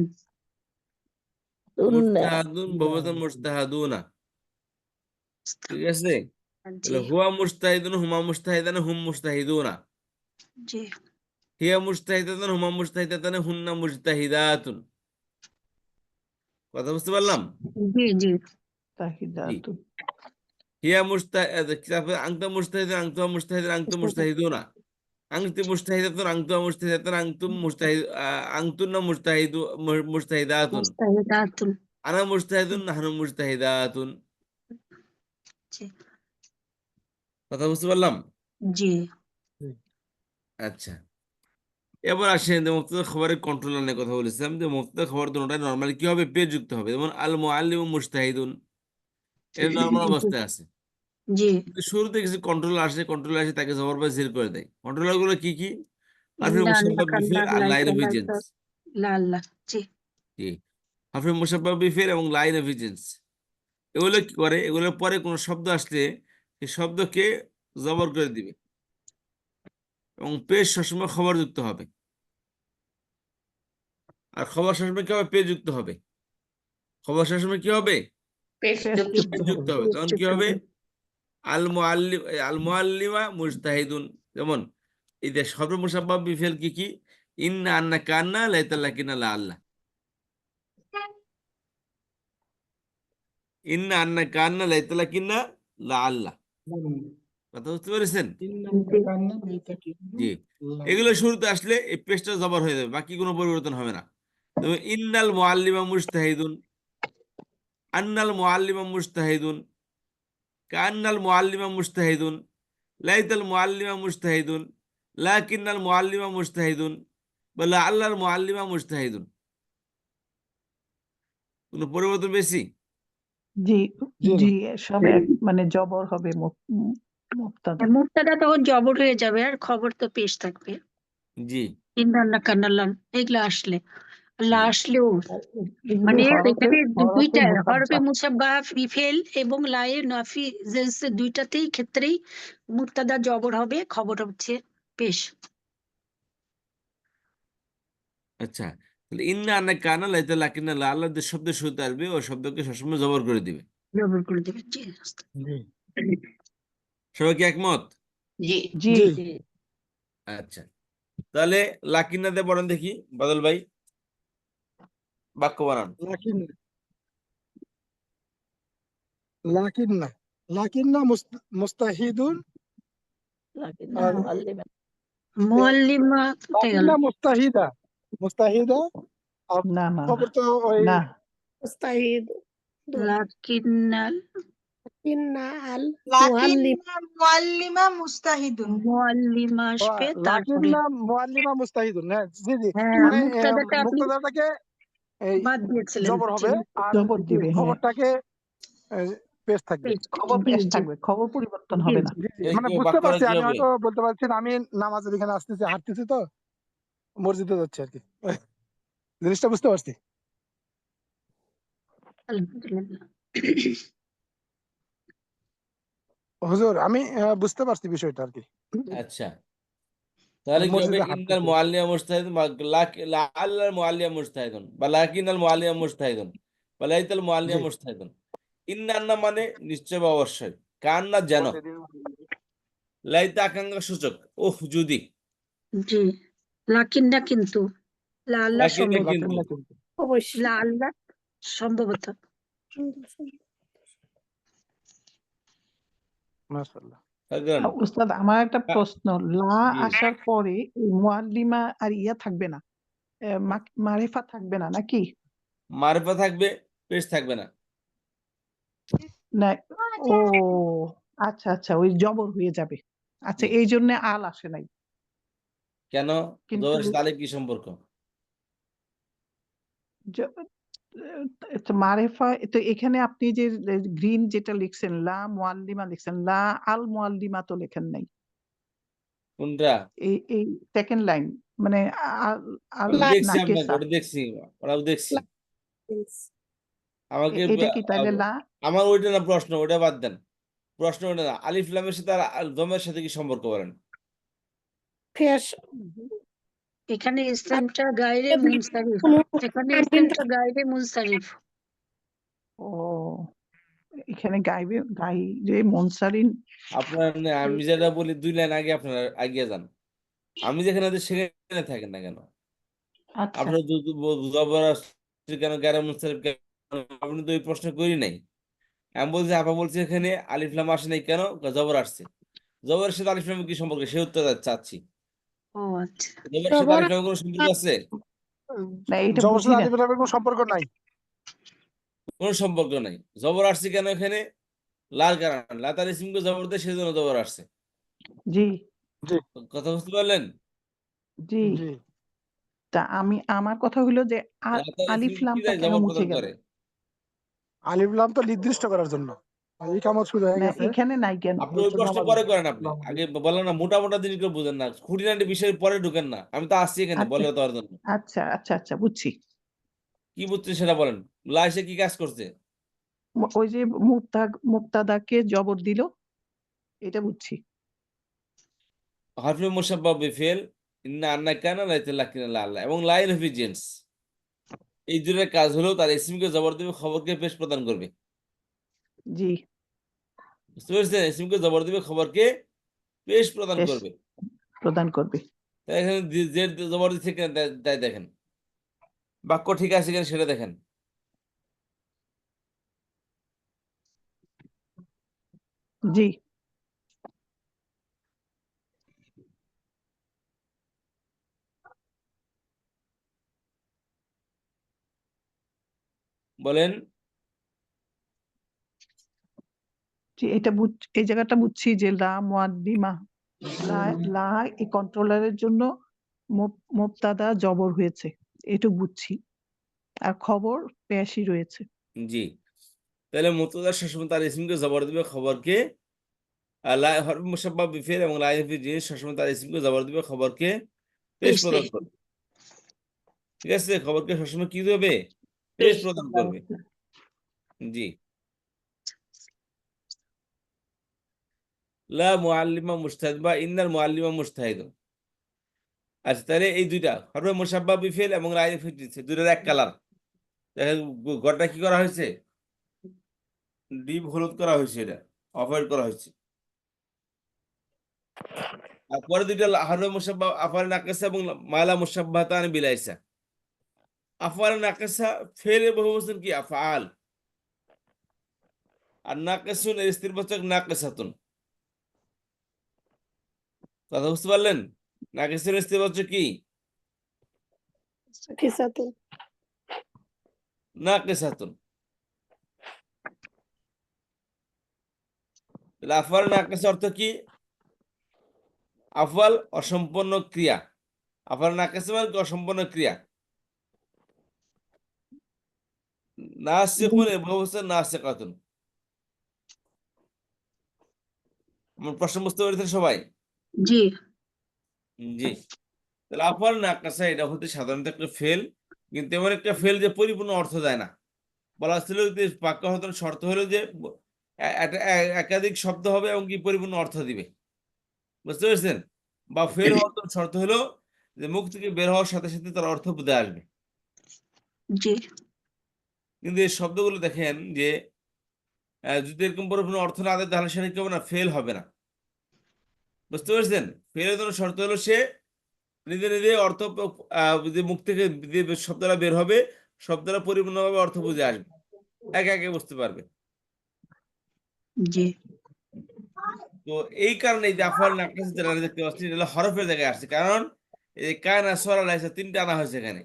[SPEAKER 1] মুজতাহাদুন বহুবচন মুজতাহাদুনা। ঠিক আছে,
[SPEAKER 3] জি
[SPEAKER 1] তাহলে হুয়া মুজতাহিদুন, হুমা মুজতাহিদান, হুম মুজতাহিদুনা।
[SPEAKER 3] জি
[SPEAKER 1] হিয়া মুজতাহিদাতুন, হুমা মুজতাহিদাতান, হুন্না মুজতাহিদাতুন। কথা বুঝতে পারলাম?
[SPEAKER 3] জি জি
[SPEAKER 1] জি,
[SPEAKER 2] মুস্তাহিদাতুন
[SPEAKER 1] হিয়া তারপরে আংতা মুজতাহিদুন, আংতুমা মুজতাহিদুন, আংতুম মুজতাহিদুনা। আংতি মুজতাহিদাতুন, আংতুমা মুজতাহিদাতান, আংতুম মুজতাহিদ, আংতুন্না মুজতাহিদাতুন।
[SPEAKER 3] মুস্তাহিদাতুন।
[SPEAKER 1] আনা মুজতাহিদুন, নাহনু মুজতাহিদাতুন।
[SPEAKER 3] জি
[SPEAKER 1] কথা বুঝতে পারলাম?
[SPEAKER 3] জি
[SPEAKER 1] আচ্ছা, এবার আসেন যে মুবতাদা খবরের কন্ট্রোলার নিয়ে কথা বলেছিলাম, যে মুবতাদা খবর দুটোটাই নরমালি কি হবে, পেজ যুক্ত হবে। যেমন আল মুআল্লিমু মুজতাহিদুন, এটা নরমাল অবস্থায় আছে,
[SPEAKER 3] জি
[SPEAKER 1] কিন্তু শুরুতে কিছু কন্ট্রোলার আসে তাকে জবর বা জের করে দেয়। কন্ট্রোলার গুলো কি কি? হারফে
[SPEAKER 3] লা
[SPEAKER 1] মুশাব্বাহ
[SPEAKER 3] লাকা
[SPEAKER 1] বিফেল
[SPEAKER 3] লা
[SPEAKER 1] আর লাইন
[SPEAKER 3] লাইকা
[SPEAKER 1] অফ
[SPEAKER 3] লাইকা
[SPEAKER 1] ভিজেন্স।
[SPEAKER 3] লা লা। জি
[SPEAKER 1] জি, হারফে মুশাব্বাহ বিফেল এবং লাইন অফ ভিজেন্স, এগুলো কি করে, এগুলোর পরে কোনো শব্দ আসলে সেই শব্দকে জবর করে দিবে, এবং পেশ সবসময় খবর যুক্ত হবে। আর খবর সবসময় কি হবে? পেশ যুক্ত হবে। খবর সবসময় কি হবে?
[SPEAKER 6] পেশ
[SPEAKER 2] পেশ
[SPEAKER 6] যুক্ত
[SPEAKER 2] যুক্ত
[SPEAKER 1] পেশ যুক্ত
[SPEAKER 2] হবে।
[SPEAKER 1] হবে। তখন কি হবে? আল মুআল্লিমা মুজতাহিদুন। যেমন এই যে সর্ব মুসাব্বাব বিফেল কি কি? ইন্না আন্না কান্না লাইতাল্লাকিনা লা আল্লাহ। ইন্না আন্না কান্না লাইতাল্লাকিনা লা আল্লাহ। কথা বুঝতে পেরেছেন? জি। এগুলো শুরুতে আসলে এই পেশটা জবর হয়ে যাবে, বাকি কোনো পরিবর্তন হবে না। তবে ইন্নাল মুআল্লিমা মুজতাহিদুন, আন্নাল মুআল্লিমা মুজতাহিদুন, কান্নাল মুআল্লিমা মুজতাহিদুন, লাইতাল মুআল্লিমা মুজতাহিদুন, লাকিন্নাল মুআল্লিমা মুজতাহিদুন, বা আল্লাহর মুআল্লিমা মুজতাহিদুন। কোনো পরিবর্তন বেশি?
[SPEAKER 2] জি
[SPEAKER 5] জি না।
[SPEAKER 2] জি সব এক মানে জবর হবে মুক্তাদা।
[SPEAKER 3] মুক্তাদা তখন জবর হয়ে যাবে আর খবর তো পেশ থাকবে।
[SPEAKER 1] জি
[SPEAKER 3] ইন্নাল্লাহ কান্নাল্লাহ এগুলো আসলে, আল্লাহ
[SPEAKER 1] জি
[SPEAKER 3] আসলেও
[SPEAKER 2] এগুলো
[SPEAKER 3] মানে
[SPEAKER 2] হরফে
[SPEAKER 3] এখানে দুইটা হরফে
[SPEAKER 2] মুসাব্বাহ।
[SPEAKER 3] মুসাব্বাহ ফিফেল এবং লায়ে নাফি জেন্সে দুইটাতেই ক্ষেত্রেই মুক্তাদা জবর হবে, খবর হচ্ছে পেশ।
[SPEAKER 1] আচ্ছা, তাহলে ইন্না আন্না কান্না লাইতাল্লাকিনা লা আল্লাহ যে শব্দের শুরুতে আসবে ওই শব্দকে সবসময় জবর করে দিবে।
[SPEAKER 3] জবর করে দেবে। জি
[SPEAKER 1] সবাই কি একমত?
[SPEAKER 6] জি
[SPEAKER 2] জি
[SPEAKER 5] জি
[SPEAKER 3] জি।
[SPEAKER 1] আচ্ছা, তাহলে লাকিন্না দিয়ে পড়েন দেখি বাদল ভাই, বাক্য বানান।
[SPEAKER 5] লাকিন্না মুস্তাহিদুন আর
[SPEAKER 3] মুআল্লিমা কোথায় গেল?
[SPEAKER 5] লাকিন্না মুস্তাহিদা আর
[SPEAKER 2] না না
[SPEAKER 5] খবর তো ওই
[SPEAKER 2] না
[SPEAKER 8] মুস্তাহিদ
[SPEAKER 3] লাকিন্নাল
[SPEAKER 7] লাকিন্না মুআল্লিমা মুস্তাহিদুন।
[SPEAKER 3] মুআল্লিমা আসবে তারপরে।
[SPEAKER 5] লাকিন্না মুআল্লিমা মুস্তাহিদুন। হ্যাঁ জি জি,
[SPEAKER 3] হ্যাঁ
[SPEAKER 5] মানে
[SPEAKER 3] মুক্তাদাটা আপনি
[SPEAKER 5] মুক্তাদাটাকে এই
[SPEAKER 3] বাদ দিয়েছিলেন।
[SPEAKER 5] জবর হবে আর
[SPEAKER 2] জবর দিবে। হ্যাঁ,
[SPEAKER 5] খবরটাকে পেশ থাকবে।
[SPEAKER 2] খবর
[SPEAKER 3] জি
[SPEAKER 2] পেশ
[SPEAKER 3] জি
[SPEAKER 2] থাকবে, খবর পরিবর্তন
[SPEAKER 3] জি
[SPEAKER 2] হবে না।
[SPEAKER 5] জি, জি,
[SPEAKER 1] এই
[SPEAKER 5] মানে
[SPEAKER 1] কি
[SPEAKER 5] বুঝতে
[SPEAKER 1] বাক্যটা
[SPEAKER 5] পারছি,
[SPEAKER 1] কি
[SPEAKER 5] আমি
[SPEAKER 1] হবে?
[SPEAKER 5] হয়তো বলতে পারছি না। আমি নামাজের এখানে আসতেছি, হাঁটতেছি তো মসজিদে যাচ্ছি আর কি, জিনিসটা বুঝতে পারছি।
[SPEAKER 3] আলহামদুলিল্লাহ।
[SPEAKER 5] হুজুর আমি বুঝতে পারছি বিষয়টা আর কি।
[SPEAKER 1] আচ্ছা, তাহলে কি হবে?
[SPEAKER 5] মসজিদে
[SPEAKER 1] ইন্নাল
[SPEAKER 5] হাঁটতেছি।
[SPEAKER 1] মুআল্লিমা মুজতাহিদুন বা আল্লাহর মুআল্লিমা মুজতাহিদুন বা লাকিনাল মুআল্লিমা মুজতাহিদুন বা লাইতাল মুআল্লিমা
[SPEAKER 5] জি
[SPEAKER 1] মুজতাহিদুন। ইন্নান্না মানে নিশ্চয় বা অবশ্যই, কান্না যেন, লাইতা আকাঙ্ক্ষা সূচক, ওহ যদি,
[SPEAKER 3] জি লাকিন্না কিন্তু, লা আল্লাহ
[SPEAKER 1] লাকিন্না
[SPEAKER 3] সম্ভবত,
[SPEAKER 1] কিন্তু।
[SPEAKER 5] লাকিন্না কিন্তু
[SPEAKER 8] অবশ্যই
[SPEAKER 3] লা আল্লাহ সম্ভবত।
[SPEAKER 5] মাশাআল্লাহ।
[SPEAKER 1] থাকবেন?
[SPEAKER 2] উস্তাদ আমার একটা প্রশ্ন, লা
[SPEAKER 1] জি,
[SPEAKER 2] আসার পরে এই মুআল্লিমা আর ইয়া থাকবে না, মারিফা থাকবে না নাকি?
[SPEAKER 1] মারিফা থাকবে, পেশ থাকবে না।
[SPEAKER 2] না, ও আচ্ছা আচ্ছা, ওই জবর হয়ে যাবে। আচ্ছা,
[SPEAKER 1] জি।
[SPEAKER 2] এই জন্য আল আসে নাই।
[SPEAKER 1] কেন?
[SPEAKER 2] কিন্তু
[SPEAKER 1] জবরের সাথে আলিফ কি সম্পর্ক?
[SPEAKER 2] মারেফা তো এখানে আপনি যে গ্রিন যেটা লিখছেন, লা মুআল্লিমা লিখছেন, লা আল মুআল্লিমা তো লেখেন নাই।
[SPEAKER 1] কোনটা?
[SPEAKER 2] এই এই সেকেন্ড লাইন মানে আল আল
[SPEAKER 1] ওটা দেখছি, আপনাকে
[SPEAKER 2] নাকেসা,
[SPEAKER 1] ওটা দেখছি, ওটাও দেখছি। আমাকে
[SPEAKER 2] এটা কি তাহলে লা?
[SPEAKER 1] আমার ওইটা না প্রশ্ন, ওটা বাদ দেন। প্রশ্ন ওটা না, আলিফ লামের সাথে আর দমের সাথে কি সম্পর্ক বলেন?
[SPEAKER 8] ফেস
[SPEAKER 3] এখানে ইসলামটা গায়রে মুনসারিফ, এখানে
[SPEAKER 8] আর্জেন্ট
[SPEAKER 3] ইসলামটা গায়রে মুনসারিফ।
[SPEAKER 2] ও এখানে গাইবে মুনসারিন।
[SPEAKER 1] আপনার আমি যেটা বলি 2 লাইন আগে আপনারা এগিয়ে যান। আমি যেখানে আছি সেখানে থাকেন না কেন?
[SPEAKER 2] আচ্ছা
[SPEAKER 1] আপনার জবর আসছে কেন, গায়রে মুনসারিফ কেন? আপনি তো ওই প্রশ্ন করি নাই। আমি বলছি, আপা বলছি এখানে আলিফ লাম আসে নাই কেন? জবর আসছে। জবরের সাথে আলিফ লামের কি সম্পর্ক সে উত্তর চাচ্ছি।
[SPEAKER 3] ও আচ্ছা।
[SPEAKER 1] জবরের সাথে আলিফ লামের কোনো সম্পর্ক আছে?
[SPEAKER 2] না, এটা
[SPEAKER 5] জবর
[SPEAKER 2] বুঝি
[SPEAKER 5] সাথে
[SPEAKER 2] না।
[SPEAKER 5] আলিফ লামের কোনো সম্পর্ক নাই।
[SPEAKER 1] কোনো সম্পর্ক নাই। জবর আসছে কেন এখানে? লার কারণ, লাতার ইসিমকে জবর দেয় সেজন্য জবর আসছে।
[SPEAKER 2] জি
[SPEAKER 5] জি
[SPEAKER 1] কথা বুঝতে পারলেন?
[SPEAKER 2] জি
[SPEAKER 5] জি
[SPEAKER 2] তা আমার কথা হলো যে
[SPEAKER 1] লাতার
[SPEAKER 2] আলিফ
[SPEAKER 1] ইসিম কি
[SPEAKER 2] লামটা
[SPEAKER 1] দেয়?
[SPEAKER 2] কেন
[SPEAKER 1] জবর
[SPEAKER 2] মুছে
[SPEAKER 1] প্রদান
[SPEAKER 2] গেল?
[SPEAKER 1] করে।
[SPEAKER 5] আলিফ লাম তো নির্দিষ্ট করার জন্য, আর এই কামত শুরু হয়ে
[SPEAKER 2] না,
[SPEAKER 5] গেছে।
[SPEAKER 2] এখানে নাই কেন?
[SPEAKER 1] আপনি
[SPEAKER 5] এর
[SPEAKER 1] ওই
[SPEAKER 5] জন্য
[SPEAKER 1] প্রশ্ন
[SPEAKER 5] আবার
[SPEAKER 1] পরে করেন, আপনি আগে বলেন না, মোটা মোটা জিনিসগুলো বুঝেন না, খুঁটিনাটি বিষয়ের পরে ঢুকেন না। আমি তো আসছি এখানে
[SPEAKER 2] আচ্ছা
[SPEAKER 1] বলে দেওয়ার জন্য।
[SPEAKER 2] আচ্ছা আচ্ছা আচ্ছা বুঝছি।
[SPEAKER 1] কি বুঝছে সেটা বলেন। লা এসে কি কাজ করছে?
[SPEAKER 2] ওই যে মুক্তাদাকে জবর দিল, এটা বুঝছি।
[SPEAKER 1] হারফে মুসাব্বাব বিফেল ইন্না আন্না কানা লাইতাল্লাকিনা লা আল্লাহ এবং লাইন অফ জেন্টস। এই দুটোর কাজ হলো তার ইসিমকে জবর দিবে, খবরকে পেশ প্রদান করবে।
[SPEAKER 2] জি,
[SPEAKER 1] বুঝতে পেরেছেন? ইসিমকে জবর দিবে, খবরকে পেশ প্রদান
[SPEAKER 2] পেশ
[SPEAKER 1] করবে।
[SPEAKER 2] প্রদান করবে।
[SPEAKER 1] তাই এখানে জেড জবর দিচ্ছে কিনা তাই দেখেন, বাক্য ঠিক আছে কিনা সেটা দেখেন।
[SPEAKER 2] জি,
[SPEAKER 1] বলেন।
[SPEAKER 2] জি, এটা এই জায়গাটা বুঝছি যে লা মুআদ্দিমা, লা এই কন্ট্রোলারের জন্য মুবতাদা জবর হয়েছে, এটুক বুঝছি। আর খবর পেশই রয়েছে।
[SPEAKER 1] জি, তাহলে মুবতাদা সবসময় তার ইসিমকে জবর দিবে, খবরকে হরফ মুশাব্বাহ বিফিল এবং লা ইয়াফি জিনিস সবসময় তার ইসিমকে জবর দিবে, খবরকে পেশ
[SPEAKER 3] পেশ
[SPEAKER 1] প্রদান করবে। ঠিক আছে, খবরকে সবসময় কি দেবে? পেশ প্রদান করবে। জি, লা মুআল্লিমা মুজতাহিদ বা ইন্নাল মুআল্লিমা মুজতাহিদ। আচ্ছা, তাহলে এই দুইটা হরফে মুশাব্বাহ বিফিল এবং লা ইয়াফি জিনিস দুইটার এক কালার। দেখেন গড়টা কি করা হয়েছে? ডিপ হলুদ করা হয়েছে, এটা অফ হোয়াইট করা হয়েছে। আর পরে দুইটা হরফে মুশাব্বাহ আফআল নাকিসা এবং মালা মুশাব্বাহাতান বিলাইসা। আফআল নাকিসা ফেলে বহুবচন কি? আফআল। আর নাকিসুন এর স্ত্রীবাচক নাকিসাতুন। কথা বুঝতে পারলেন? নাকিসুন এর স্ত্রীবাচক কি?
[SPEAKER 8] কিসাতুন।
[SPEAKER 1] নাকিসাতুন। তাহলে আফআল নাকিসা অর্থ কি? আফআল অসম্পন্ন ক্রিয়া। আফআল নাকিসা মানে কি? অসম্পন্ন ক্রিয়া। নাসিকুন এর বহুবচন নাসিকাতুন। আমার প্রশ্ন বুঝতে পেরেছেন সবাই?
[SPEAKER 3] জি,
[SPEAKER 1] জি, তাহলে আফআল নাকিসা এটা হতে সাধারণত একটা ফেল, কিন্তু এমন একটা ফেল যে পরিপূর্ণ অর্থ দেয় না। বলা ছিল যে বাক্য হতন শর্ত হলো যে একাধিক শব্দ হবে এবং কি পরিপূর্ণ অর্থ দিবে। বুঝতে পেরেছেন? বা ফেল হওয়ার শর্ত হলো যে মুখ থেকে বের হওয়ার সাথে সাথে তার অর্থ বুঝে আসবে।
[SPEAKER 3] জি,
[SPEAKER 1] কিন্তু এই শব্দগুলো দেখেন যে যদি এরকম পরিপূর্ণ অর্থ না দেয় তাহলে সেটা কি হবে না? ফেল হবে না। বুঝতে পেরেছেন? ফেলের জন্য শর্ত হলো সে নিজে নিজে অর্থ যে মুখ থেকে যে শব্দটা বের হবে, শব্দটা পরিপূর্ণভাবে অর্থ বুঝে আসবে, একে একে বুঝতে পারবে।
[SPEAKER 3] জি,
[SPEAKER 1] তো এই কারণে এই যে আফআল নাকিস যেটা দেখতে পাচ্ছি এটা হলো হরফের জায়গায় আসছে, কারণ এই কানা সরা লাইসা তিনটা আনা হয়েছে এখানে।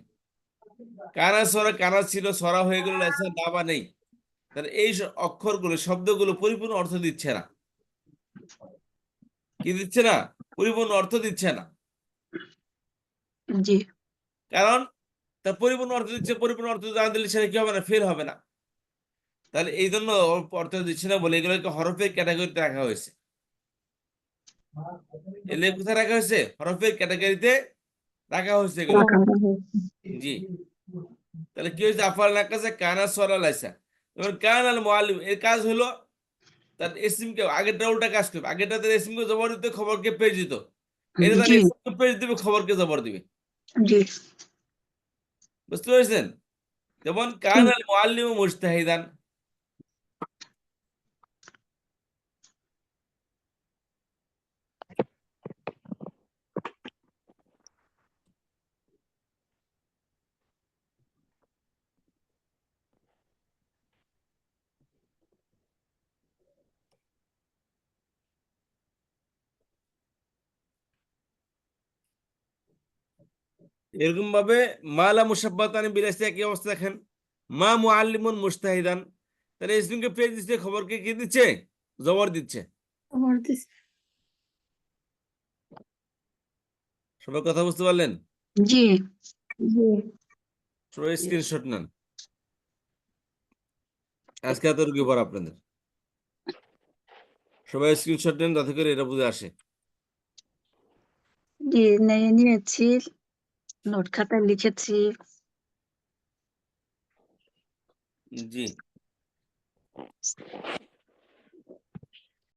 [SPEAKER 1] কানা সরা কানা ছিল, সরা হয়ে গেল, লাইসা দাবা নেই। তাহলে এই অক্ষরগুলো শব্দগুলো পরিপূর্ণ অর্থ দিচ্ছে না। কি দিচ্ছে না? পরিপূর্ণ অর্থ দিচ্ছে না।
[SPEAKER 3] জি,
[SPEAKER 1] কারণ তার পরিপূর্ণ অর্থ দিচ্ছে, পরিপূর্ণ অর্থ জানা দিলে সেটা কি হবে না? ফেল হবে না। তাহলে এই জন্য অর্থ দিচ্ছে না বলে এগুলোকে হরফের ক্যাটাগরিতে রাখা হয়েছে। এলে কোথায় রাখা হয়েছে? হরফের ক্যাটাগরিতে রাখা হয়েছে এগুলো। জি, তাহলে কি হয়েছে? আফআল নাকাসা কানা সরা লাইসা। যেমন কান আল মুআল্লিম এর কাজ হলো তার ইসিমকে আগেরটা উল্টা কাজ করবে। আগেরটাতে ইসিমকে জবর দিতে, খবরকে পেশ দিত। এটা তার
[SPEAKER 3] জি,
[SPEAKER 1] ইসিমকে পেশ দিবে, খবরকে জবর দিবে।
[SPEAKER 3] জি,
[SPEAKER 1] বুঝতে পেরেছেন? যেমন কান আল মুআল্লিম মুজতাহিদান। এরকম ভাবে মালা মুসাব্বাতানি বিলাইসা একই অবস্থা দেখেন। মা মুআল্লিমুন মুজতাহিদান, তাহলে ইসমিকে পেশ দিচ্ছে, খবরকে কি দিচ্ছে? জবর দিচ্ছে।
[SPEAKER 8] খবর দিছে।
[SPEAKER 1] সবাই কথা বুঝতে পারলেন?
[SPEAKER 3] জি,
[SPEAKER 8] জি।
[SPEAKER 1] সবাই স্ক্রিনশট নেন। আজকে এতটুকু পর আপনাদের সবাই স্ক্রিনশট নেন যাতে করে এটা বুঝে আসে।
[SPEAKER 3] জি, নিয়েছি, নোট খাতায় লিখেছি।
[SPEAKER 1] জি,